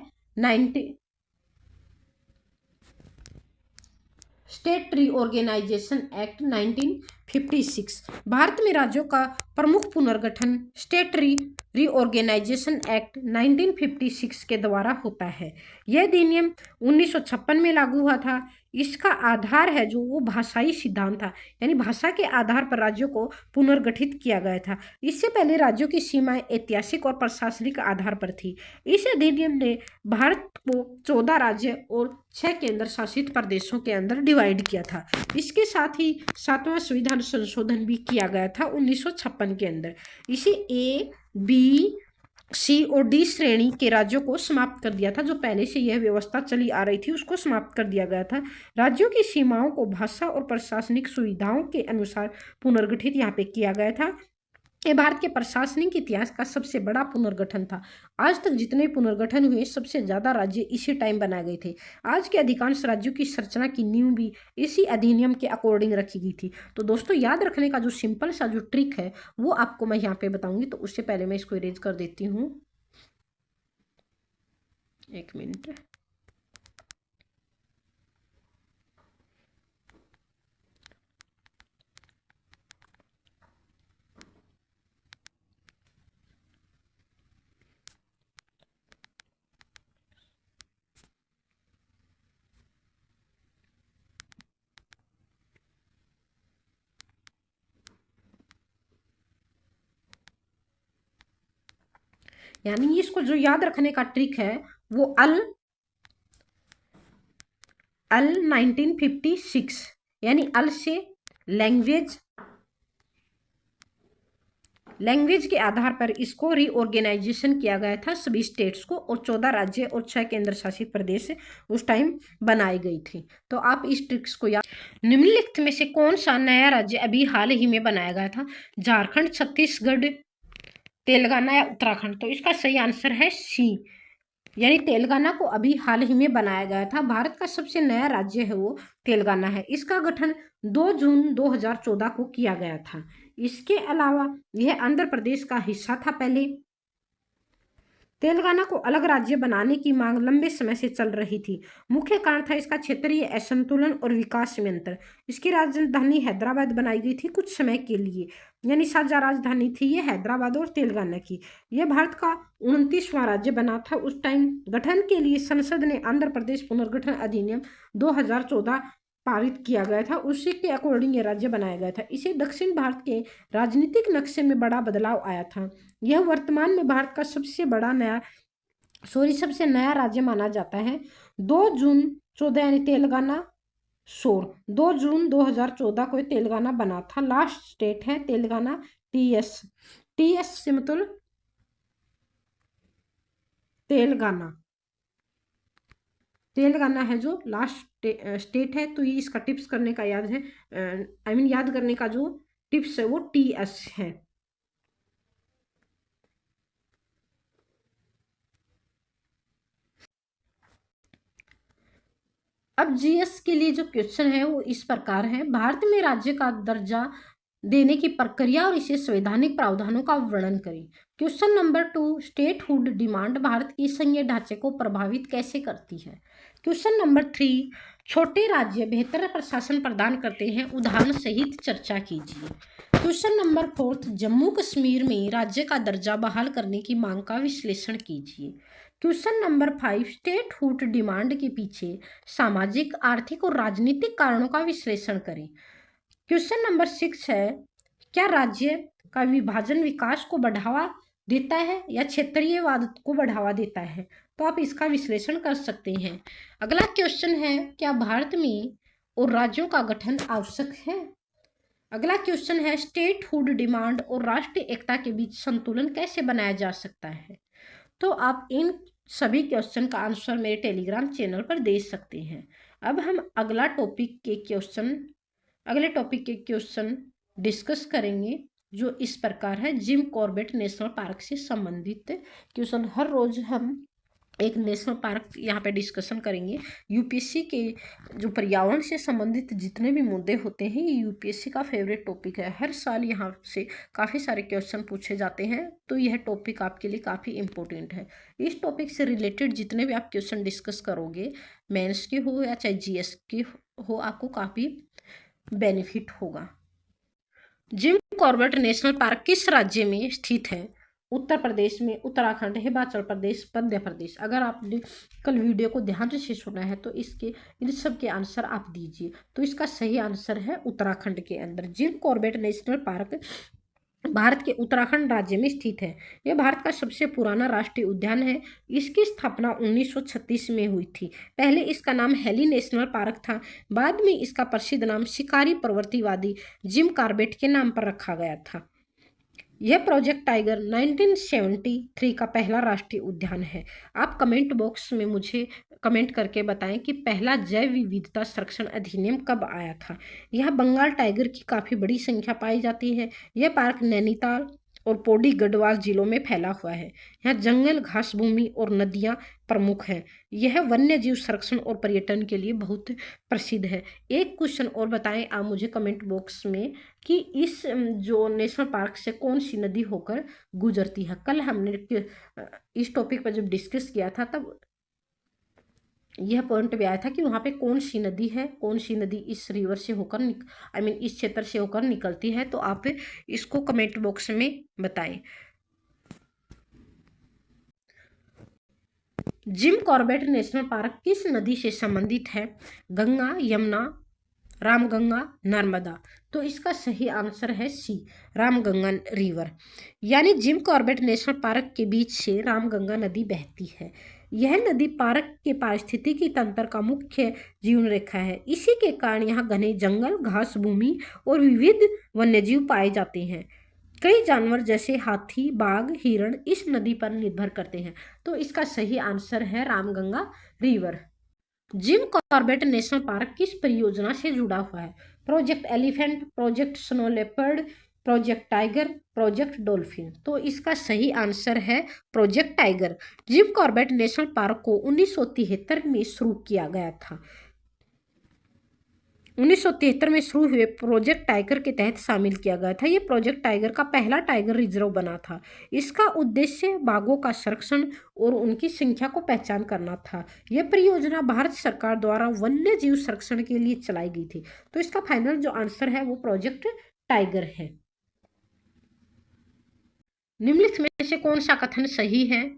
स्टेट रीऑर्गेनाइजेशन एक्ट 1956। भारत में राज्यों का प्रमुख पुनर्गठन स्टेट रीऑर्गेनाइजेशन एक्ट 1956 के द्वारा होता है। यह अधिनियम 1956 में लागू हुआ था। इसका आधार है जो वो भाषाई सिद्धांत था, यानी भाषा के आधार पर राज्यों को पुनर्गठित किया गया था। इससे पहले राज्यों की सीमाएं ऐतिहासिक और प्रशासनिक आधार पर थी। इस अधिनियम ने भारत को 14 राज्य और 6 केंद्र शासित प्रदेशों के अंदर डिवाइड किया था। इसके साथ ही 7वां संविधान संशोधन भी किया गया था 1956 के अंदर। इसे ए, बी, सी और डी श्रेणी के राज्यों को समाप्त कर दिया था। जो पहले से यह व्यवस्था चली आ रही थी उसको समाप्त कर दिया गया था। राज्यों की सीमाओं को भाषा और प्रशासनिक सुविधाओं के अनुसार पुनर्गठित यहाँ पे किया गया था। ये भारत के प्रशासनिक इतिहास का सबसे बड़ा पुनर्गठन था। आज तक जितने पुनर्गठन हुए सबसे ज्यादा राज्य इसी टाइम बनाए गए थे। आज के अधिकांश राज्यों की संरचना की नींव भी इसी अधिनियम के अकॉर्डिंग रखी गई थी। तो दोस्तों याद रखने का जो सिंपल सा जो ट्रिक है वो आपको मैं यहाँ पे बताऊंगी। तो उससे पहले मैं इसको इरेज कर देती हूँ, एक मिनट। यानी इसको जो याद रखने का ट्रिक है वो अल 1956, यानी अल से लैंग्वेज के आधार पर इसको रीऑर्गेनाइजेशन किया गया था सभी स्टेट्स को, और 14 राज्य और 6 केंद्र शासित प्रदेश उस टाइम बनाई गई थी। तो आप इस ट्रिक्स को याद। निम्नलिखित में से कौन सा नया राज्य अभी हाल ही में बनाया गया था? झारखंड, छत्तीसगढ़, तेलंगाना या उत्तराखंड? तो इसका सही आंसर है सी, यानी तेलंगाना को अभी हाल ही में बनाया गया था। भारत का सबसे नया राज्य है वो तेलंगाना है। इसका गठन 2 जून 2014 को किया गया था। इसके अलावा यह आंध्र प्रदेश का हिस्सा था पहले। तेलंगाना को अलग राज्य बनाने की मांग लंबे समय से चल रही थी। मुख्य कारण था इसका क्षेत्रीय असंतुलन और विकास में अंतर। इसकी राजधानी हैदराबाद बनाई गई थी कुछ समय के लिए, यानी साझा राजधानी थी ये हैदराबाद और तेलंगाना की। यह भारत का 29वां राज्य बना था उस टाइम। गठन के लिए संसद ने आंध्र प्रदेश पुनर्गठन अधिनियम 2014 पारित किया गया था। उसी के अकॉर्डिंग ये राज्य बनाया गया था। इसे दक्षिण भारत के राजनीतिक नक्शे में बड़ा बदलाव आया था। यह वर्तमान में भारत का सबसे नया राज्य माना जाता है। 2 जून 14 यानी तेलंगाना 2 जून 2014 को तेलंगाना बना था। लास्ट स्टेट है तेलंगाना। टीएस से मतलब तेलंगाना है जो लास्ट स्टेट है। तो ये इसका टिप्स करने का याद है, याद करने का जो टिप्स है वो टीएस है। अब जीएस के लिए जो क्वेश्चन है वो इस प्रकार है। भारत में राज्य का दर्जा देने की प्रक्रिया और इसे संवैधानिक प्रावधानों का वर्णन करें। Question number 2, statehood demand Bharat की संघीय ढांचे को प्रभावित कैसे करती है? क्वेश्चन नंबर 3, छोटे राज्य बेहतर प्रशासन प्रदान करते हैं, उदाहरण सहित चर्चा कीजिए। क्वेश्चन नंबर 4, जम्मू कश्मीर में राज्य का दर्जा बहाल करने की मांग का विश्लेषण कीजिए। क्वेश्चन नंबर 5, स्टेटहुड डिमांड के पीछे सामाजिक, आर्थिक और राजनीतिक कारणों का विश्लेषण करें। क्वेश्चन नंबर 6 है, क्या राज्य का विभाजन विकास को बढ़ावा देता है या क्षेत्रीयवाद को बढ़ावा देता है? तो आप इसका विश्लेषण कर सकते हैं। अगला क्वेश्चन है, क्या भारत में और राज्यों का गठन आवश्यक है? अगला क्वेश्चन है, स्टेटहुड डिमांड और राष्ट्रीय एकता के बीच संतुलन कैसे बनाया जा सकता है? तो आप इन सभी क्वेश्चन का आंसर मेरे टेलीग्राम चैनल पर दे सकते हैं। अब हम अगला टॉपिक के क्वेश्चन अगले टॉपिक के क्वेश्चन डिस्कस करेंगे जो इस प्रकार है। जिम कॉर्बेट नेशनल पार्क से संबंधित क्वेश्चन, हर रोज हम एक नेशनल पार्क यहाँ पे डिस्कशन करेंगे। यूपीएससी के जो पर्यावरण से संबंधित जितने भी मुद्दे होते हैं ये यूपीएससी का फेवरेट टॉपिक है। हर साल यहाँ से काफ़ी सारे क्वेश्चन पूछे जाते हैं, तो यह टॉपिक आपके लिए काफ़ी इम्पोर्टेंट है। इस टॉपिक से रिलेटेड जितने भी आप क्वेश्चन डिस्कस करोगे, मेंस के हो या चाहे जीएस के हो, आपको काफ़ी बेनिफिट होगा। जिम कॉर्बेट नेशनल पार्क किस राज्य में स्थित है? उत्तर प्रदेश में, उत्तराखंड, हिमाचल प्रदेश, मध्य प्रदेश। अगर आपने कल वीडियो को ध्यान से सुना है तो इसके इन सब के आंसर आप दीजिए। तो इसका सही आंसर है उत्तराखंड के अंदर। Jim Corbett national park Bharat के उत्तराखंड राज्य में स्थित है। यह भारत का सबसे पुराना राष्ट्रीय उद्यान है। इसकी स्थापना 1936 में हुई थी। पहले इसका नाम हेली नेशनल पार्क था। बाद में इसका प्रसिद्ध नाम शिकारी प्रवृत्तिवादी जिम कॉर्बेट के नाम पर रखा गया था। यह प्रोजेक्ट टाइगर 1973 का पहला राष्ट्रीय उद्यान है। आप कमेंट बॉक्स में मुझे कमेंट करके बताएं कि पहला जैव विविधता संरक्षण अधिनियम कब आया था। यह बंगाल टाइगर की काफ़ी बड़ी संख्या पाई जाती है। यह पार्क नैनीताल और पौड़ी गढ़वाल जिलों में फैला हुआ है। यहाँ जंगल, घास भूमि और नदियाँ प्रमुख हैं। यह वन्य जीव संरक्षण और पर्यटन के लिए बहुत प्रसिद्ध है। एक क्वेश्चन और बताएं आप मुझे कमेंट बॉक्स में कि इस जो नेशनल पार्क से कौन सी नदी होकर गुजरती है। कल हमने इस टॉपिक पर जब डिस्कस किया था तब यह पॉइंट भी आया था कि वहाँ पे कौन सी नदी है, कौन सी नदी इस रिवर से होकर इस क्षेत्र से होकर निकलती है। तो आप इसको कमेंट बॉक्स में बताएं। जिम कॉर्बेट नेशनल पार्क किस नदी से संबंधित है? गंगा, यमुना, रामगंगा, नर्मदा। तो इसका सही आंसर है सी, रामगंगा रिवर। यानी जिम कॉर्बेट नेशनल पार्क के बीच से रामगंगा नदी बहती है। यह नदी पार्क के पारिस्थितिकी तंत्र का मुख्य जीवन रेखा है। इसी के कारण यहाँ घने जंगल, घास भूमि और विविध वन्यजीव पाए जाते हैं। कई जानवर जैसे हाथी, बाघ, हिरण इस नदी पर निर्भर करते हैं। तो इसका सही आंसर है Ramganga river. Jim Corbett national park किस परियोजना से जुड़ा हुआ है? Project elephant, project snow leopard, project tiger, project dolphin. तो इसका सही आंसर है project tiger. Jim Corbett national park को 1973 में शुरू किया गया था। 1973 में शुरू हुए प्रोजेक्ट टाइगर के तहत शामिल किया गया था। ये प्रोजेक्ट टाइगर का पहला टाइगर रिजर्व बना था। इसका उद्देश्य बाघों का संरक्षण और उनकी संख्या को पहचान करना था। यह परियोजना भारत सरकार द्वारा वन्य जीव संरक्षण के लिए चलाई गई थी। तो इसका फाइनल जो आंसर है वो प्रोजेक्ट टाइगर है। निम्नलिखित में से कौन सा कथन सही है?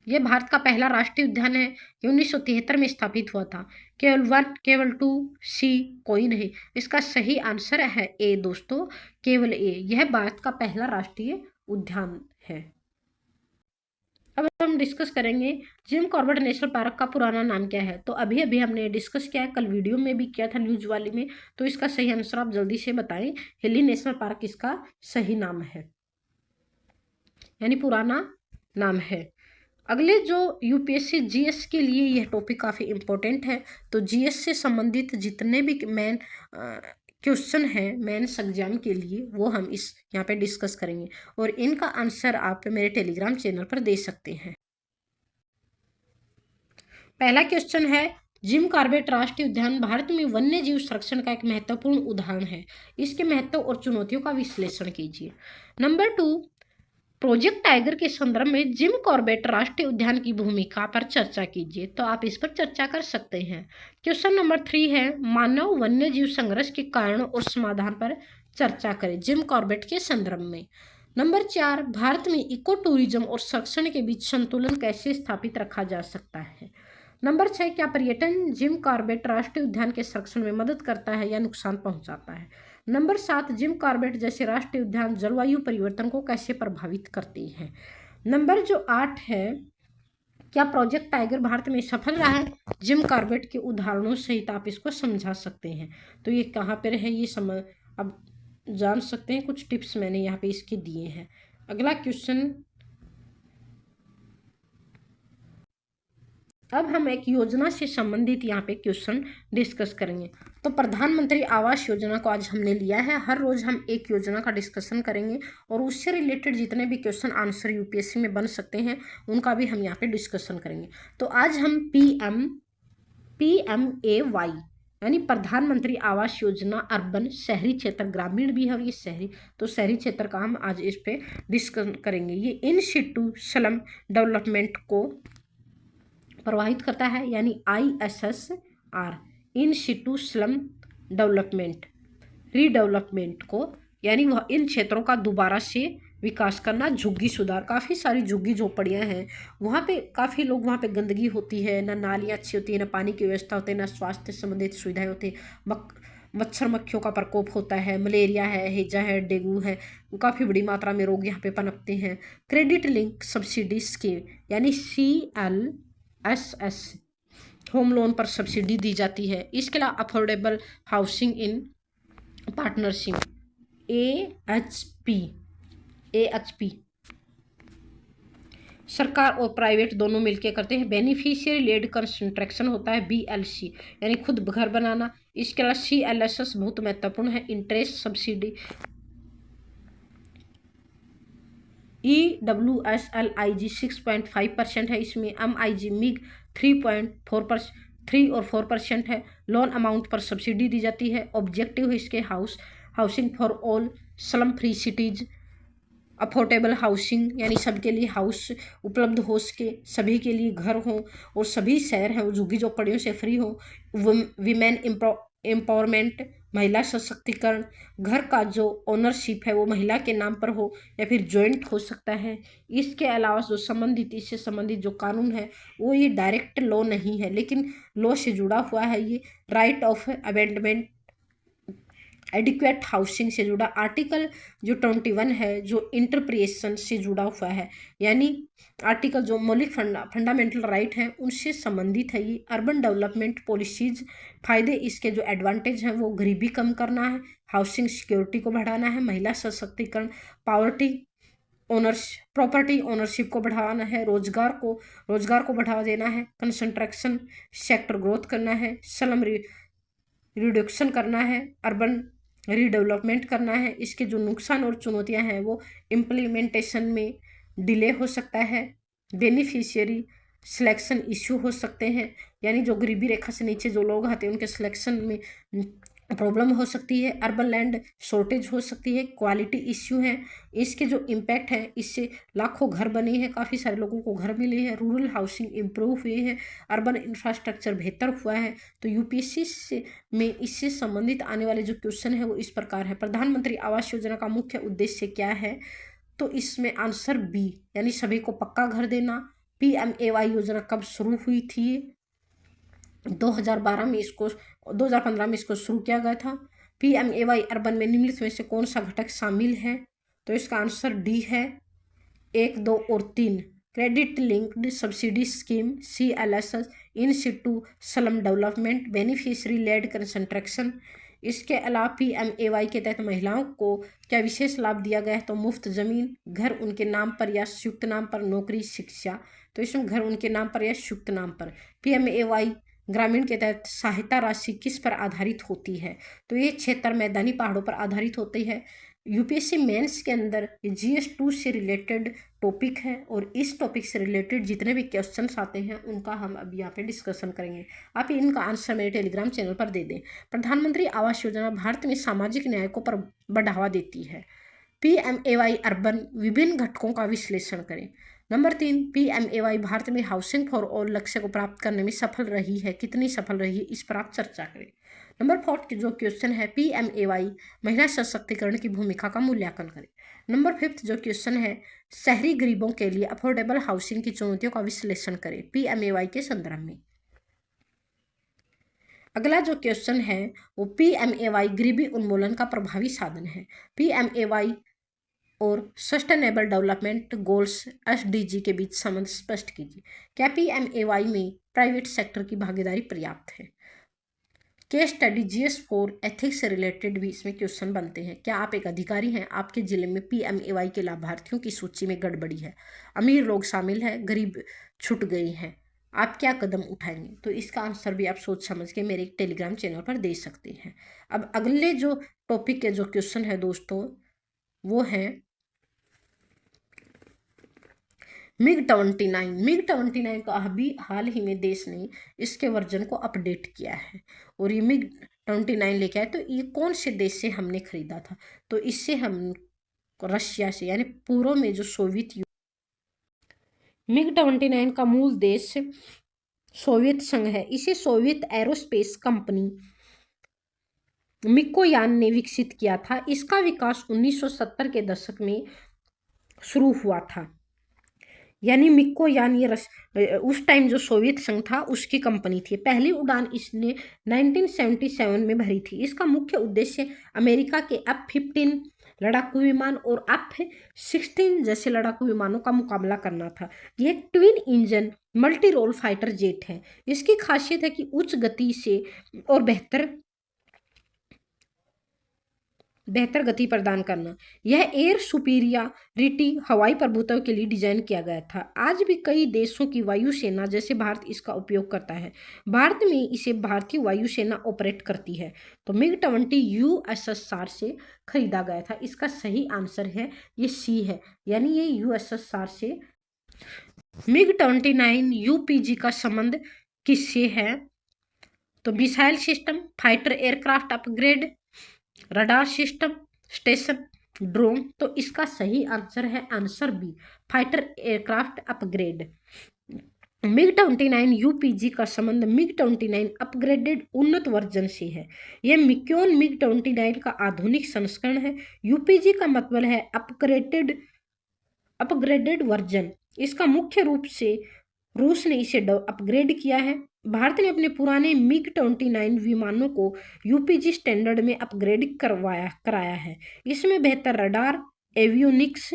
यह भारत का पहला राष्ट्रीय उद्यान है। ये 1973 में स्थापित हुआ था। केवल 1, केवल 2, सी कोई नहीं। इसका सही आंसर है ए दोस्तों, केवल ए। यह भारत का पहला राष्ट्रीय उद्यान है। अब हम डिस्कस करेंगे जिम कॉर्बेट नेशनल पार्क का पुराना नाम क्या है। तो अभी अभी हमने डिस्कस किया है, कल वीडियो में भी किया था न्यूज वाली में। तो इसका सही आंसर आप जल्दी से बताएं। हेली नेशनल पार्क इसका सही नाम है, यानी पुराना नाम है। अगले जो यूपीएससी जीएस के लिए यह टॉपिक काफ़ी इम्पोर्टेंट है। तो जीएस से संबंधित जितने भी मेन क्वेश्चन हैं मेंस एग्जाम के लिए वो हम इस यहाँ पे डिस्कस करेंगे और इनका आंसर आप मेरे टेलीग्राम चैनल पर दे सकते हैं। पहला क्वेश्चन है, जिम कॉर्बेट राष्ट्रीय उद्यान भारत में वन्य जीव संरक्षण का एक महत्वपूर्ण उदाहरण है। इसके महत्व और चुनौतियों का विश्लेषण कीजिए। नंबर 2, प्रोजेक्ट टाइगर के संदर्भ में जिम कॉर्बेट राष्ट्रीय उद्यान की भूमिका पर चर्चा कीजिए। तो आप इस पर चर्चा कर सकते हैं। क्वेश्चन नंबर 3 है, मानव वन्य जीव संघर्ष के कारण और समाधान पर चर्चा करें जिम कॉर्बेट के संदर्भ में। नंबर 4, भारत में इको टूरिज्म और संरक्षण के बीच संतुलन कैसे स्थापित रखा जा सकता है। नंबर 6, क्या पर्यटन जिम कॉर्बेट राष्ट्रीय उद्यान के संरक्षण में मदद करता है या नुकसान पहुंचाता है। नंबर 7, जिम कॉर्बेट जैसे राष्ट्रीय उद्यान जलवायु परिवर्तन को कैसे प्रभावित करते हैं। नंबर जो 8 है, क्या प्रोजेक्ट टाइगर भारत में सफल रहा है। जिम कॉर्बेट के उदाहरणों सहित आप इसको समझा सकते हैं। तो ये कहाँ पर है ये समझ अब जान सकते हैं। कुछ टिप्स मैंने यहाँ पे इसके दिए हैं। अगला क्वेश्चन, अब हम एक योजना से संबंधित यहाँ पे क्वेश्चन डिस्कस करेंगे। तो प्रधानमंत्री आवास योजना को आज हमने लिया है। हर रोज हम एक योजना का डिस्कशन करेंगे और उससे रिलेटेड जितने भी क्वेश्चन आंसर यूपीएससी में बन सकते हैं उनका भी हम यहाँ पे डिस्कशन करेंगे। तो आज हम PMAY यानी प्रधानमंत्री आवास योजना अर्बन, शहरी क्षेत्र, ग्रामीण भी है और ये शहरी, तो शहरी क्षेत्र का हम आज इस पे डिस्कस करेंगे। ये इन सिटू स्लम डेवलपमेंट को प्रभावित करता है, यानी ISSR, इन सिटू स्लम डेवलपमेंट, रीडेवलपमेंट को, यानी वह इन क्षेत्रों का दोबारा से विकास करना। झुग्गी सुधार, काफ़ी सारी झुग्गी झोपड़ियाँ हैं, वहाँ पे काफ़ी लोग, वहाँ पे गंदगी होती है, ना नालियाँ अच्छी होती है, ना पानी की व्यवस्था होती है, ना स्वास्थ्य संबंधित सुविधाएं होती है, मच्छर मक्खियों का प्रकोप होता है, मलेरिया है, हैजा है, डेंगू है, काफ़ी बड़ी मात्रा में रोग यहाँ पे पनपते हैं। क्रेडिट लिंक सब्सिडी स्कीम यानी CLSS, होम लोन पर सब्सिडी दी जाती है। इसके अलावा affordable housing in partnership, AHP सरकार और प्राइवेट दोनों मिलकर करते हैं। बेनिफिशियरी लेड कंस्ट्रक्शन होता है BLC, यानी खुद घर बनाना। इसके अलावा CLSS बहुत महत्वपूर्ण है, इंटरेस्ट सब्सिडी। EWSLIG 6.5% है, इसमें MIG 3 और 4% है। लोन अमाउंट पर सब्सिडी दी जाती है। ऑब्जेक्टिव है इसके housing for all, slum free cities, affordable housing, यानी सबके लिए हाउस उपलब्ध हो सके, सभी के लिए घर हो और सभी शहर हैं वो झुग्गी झोपड़ियों से फ्री हो। विमेन एम्पावरमेंट, महिला सशक्तिकरण, घर का जो ओनरशिप है वो महिला के नाम पर हो या फिर जॉइंट हो सकता है। इसके अलावा जो संबंधित, इससे संबंधित जो कानून है वो ये डायरेक्ट लॉ नहीं है, लेकिन लॉ से जुड़ा हुआ है। ये right of amendment, adequate housing से जुड़ा आर्टिकल जो 21 है, जो इंटरप्रिएशन से जुड़ा हुआ है, यानी आर्टिकल जो मौलिक फंडामेंटल राइट हैं उनसे संबंधित है। ये अर्बन डेवलपमेंट पॉलिसीज, फायदे इसके जो एडवांटेज हैं वो गरीबी कम करना है, हाउसिंग सिक्योरिटी को बढ़ाना है, महिला सशक्तिकरण, प्रॉपर्टी ओनरशिप को बढ़ाना है, रोजगार को बढ़ावा देना है, कंस्ट्रक्शन सेक्टर ग्रोथ करना है, स्लम रिडक्शन करना है, अर्बन रीडेवलपमेंट करना है। इसके जो नुकसान और चुनौतियां हैं वो इम्प्लीमेंटेशन में डिले हो सकता है, बेनिफिशियरी सिलेक्शन इश्यू हो सकते हैं, यानी जो गरीबी रेखा से नीचे जो लोग आते हैं उनके सिलेक्शन में प्रॉब्लम हो सकती है, अर्बन लैंड शॉर्टेज हो सकती है, क्वालिटी इश्यू है। इसके जो इम्पैक्ट है, इससे लाखों घर बने हैं, काफ़ी सारे लोगों को घर मिले हैं, रूरल हाउसिंग इम्प्रूव हुई है, अर्बन इंफ्रास्ट्रक्चर बेहतर हुआ है। तो यूपीएससी से में इससे संबंधित आने वाले जो क्वेश्चन है वो इस प्रकार है। प्रधानमंत्री आवास योजना का मुख्य उद्देश्य क्या है? तो इसमें आंसर बी, यानी सभी को पक्का घर देना। PMAY योजना कब शुरू हुई थी? 2015 में इसको शुरू किया गया था। PMAY अर्बन में निम्नलिखित में से कौन सा घटक शामिल है? तो इसका आंसर डी है, 1, 2 और 3। Credit linked subsidy scheme, CLSS, in situ slum development, beneficiary led construction. इसके अलावा PMAY के तहत महिलाओं को क्या विशेष लाभ दिया गया है? तो मुफ्त जमीन, घर उनके नाम पर या संयुक्त नाम पर, नौकरी, शिक्षा। तो इसमें घर उनके नाम पर या संयुक्त नाम पर। PMAY ग्रामीण के तहत सहायता राशि किस पर आधारित होती है? तो ये क्षेत्र मैदानी पहाड़ों पर आधारित होती है। यूपीएससी मेंस के अंदर GS2 से रिलेटेड टॉपिक है और इस टॉपिक से रिलेटेड जितने भी क्वेश्चंस आते हैं उनका हम अब यहाँ पे डिस्कशन करेंगे। आप इनका आंसर मेरे टेलीग्राम चैनल पर दे दें। प्रधानमंत्री आवास योजना भारत में सामाजिक न्याय को बढ़ावा देती है। PMAY अर्बन विभिन्न घटकों का विश्लेषण करें। नंबर 3, PMAY भारत में हाउसिंग फॉर ऑल लक्ष्य को प्राप्त करने में सफल रही है, कितनी सफल रही है, इस पर आप चर्चा करें। नंबर 4 जो क्वेश्चन है, PMAY महिला सशक्तिकरण की भूमिका का मूल्यांकन करें। नंबर 5 जो क्वेश्चन है, शहरी गरीबों के लिए अफोर्डेबल हाउसिंग की चुनौतियों का विश्लेषण करें PMAY के संदर्भ में। अगला जो क्वेश्चन है वो PMAY गरीबी उन्मूलन का प्रभावी साधन है। PMAY और सस्टेनेबल डेवलपमेंट गोल्स SDG के बीच संबंध स्पष्ट कीजिए। क्या PMAY में प्राइवेट सेक्टर की भागीदारी पर्याप्त है? केस स्टडी GS4 एथिक्स से रिलेटेड भी इसमें क्वेश्चन बनते हैं। क्या आप एक अधिकारी हैं, आपके जिले में PMAY के लाभार्थियों की सूची में गड़बड़ी है, अमीर लोग शामिल हैं, गरीब छूट गए हैं, आप क्या कदम उठाएंगे? तो इसका आंसर भी आप सोच समझ के मेरे टेलीग्राम चैनल पर दे सकते हैं। अब अगले जो टॉपिक के जो क्वेश्चन है दोस्तों, वो है मिग 29 का अभी हाल ही में देश ने इसके वर्जन को अपडेट किया है और ये मिग 29 लेके आए। तो ये कौन से देश से हमने खरीदा था? तो इससे हम रशिया से, यानी पूर्व में जो सोवियत मिग 29 का मूल देश सोवियत संघ है। इसे सोवियत एरोस्पेस कंपनी मिकोयान ने विकसित किया था। इसका विकास 1970 के दशक में शुरू हुआ था। यानी मिकोयान ये उस टाइम जो सोवियत संघ था उसकी कंपनी थी। पहली उड़ान इसने 1977 में भरी थी। इसका मुख्य उद्देश्य अमेरिका के F-15 लड़ाकू विमान और F-16 जैसे लड़ाकू विमानों का मुकाबला करना था। यह एक twin engine multi role fighter jet है। इसकी खासियत है कि उच्च गति से और बेहतर गति प्रदान करना। यह एयर सुपीरियरिटी हवाई प्रभुत्व के लिए डिजाइन किया गया था। आज भी कई देशों की वायुसेना जैसे भारत इसका उपयोग करता है। भारत में इसे भारतीय वायुसेना ऑपरेट करती है। तो मिग 20 USSR से खरीदा गया था। इसका सही आंसर है ये सी है, यानी ये USSR से। मिग 29 UPG का संबंध किससे है? तो missile system, fighter aircraft upgrade, radar system, station, drone. तो इसका सही आंसर है answer B, fighter aircraft upgrade. MiG 29 UPG का संबंध मिग 29 अपग्रेडेड उन्नत वर्जन से है। यह मिग 29 का आधुनिक संस्करण है। UPG का मतलब है अपग्रेडेड वर्जन। इसका मुख्य रूप से रूस ने इसे अपग्रेड किया है। भारत ने अपने पुराने मिग 29 विमानों को UPG स्टैंडर्ड में अपग्रेड कराया है। इसमें बेहतर रडार, एवियोनिक्स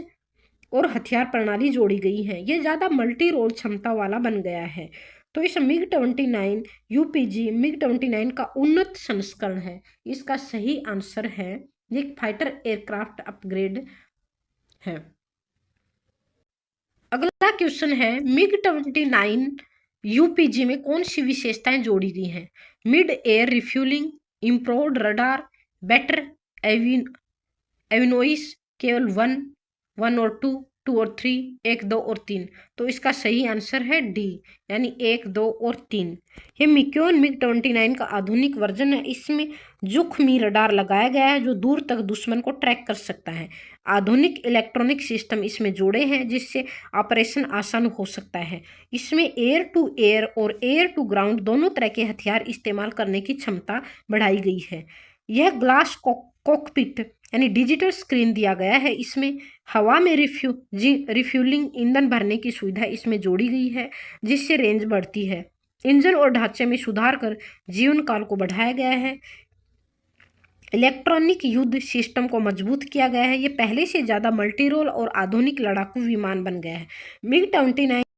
और हथियार प्रणाली जोड़ी गई है। यह ज़्यादा मल्टी रोल क्षमता वाला बन गया है। तो इस मिग 29 UPG मिग 29 का उन्नत संस्करण है। इसका सही आंसर है ये फाइटर एयरक्राफ्ट अपग्रेड है। अगला क्वेश्चन है मिग 29 UPG में कौन सी विशेषताएं जोड़ी गई हैं? Mid air refuelling, improved radar, better avionics, केवल वन और टू और थ्री, 1, 2 और 3। तो इसका सही आंसर है डी, यानी 1, 2 और 3। ये मिग 29 का आधुनिक वर्जन है। इसमें जोखिमी रडार लगाया गया है जो दूर तक दुश्मन को ट्रैक कर सकता है। आधुनिक इलेक्ट्रॉनिक सिस्टम इसमें जोड़े हैं जिससे ऑपरेशन आसान हो सकता है। इसमें एयर टू एयर और एयर टू ग्राउंड दोनों तरह के हथियार इस्तेमाल करने की क्षमता बढ़ाई गई है। यह ग्लास कॉकपिट यानी डिजिटल स्क्रीन दिया गया है। इसमें हवा में रिफ्यूलिंग ईंधन भरने की सुविधा इसमें जोड़ी गई है जिससे रेंज बढ़ती है। इंजन और ढांचे में सुधार कर जीवन काल को बढ़ाया गया है। इलेक्ट्रॉनिक युद्ध सिस्टम को मजबूत किया गया है। ये पहले से ज़्यादा मल्टी रोल और आधुनिक लड़ाकू विमान बन गया है। मिग 29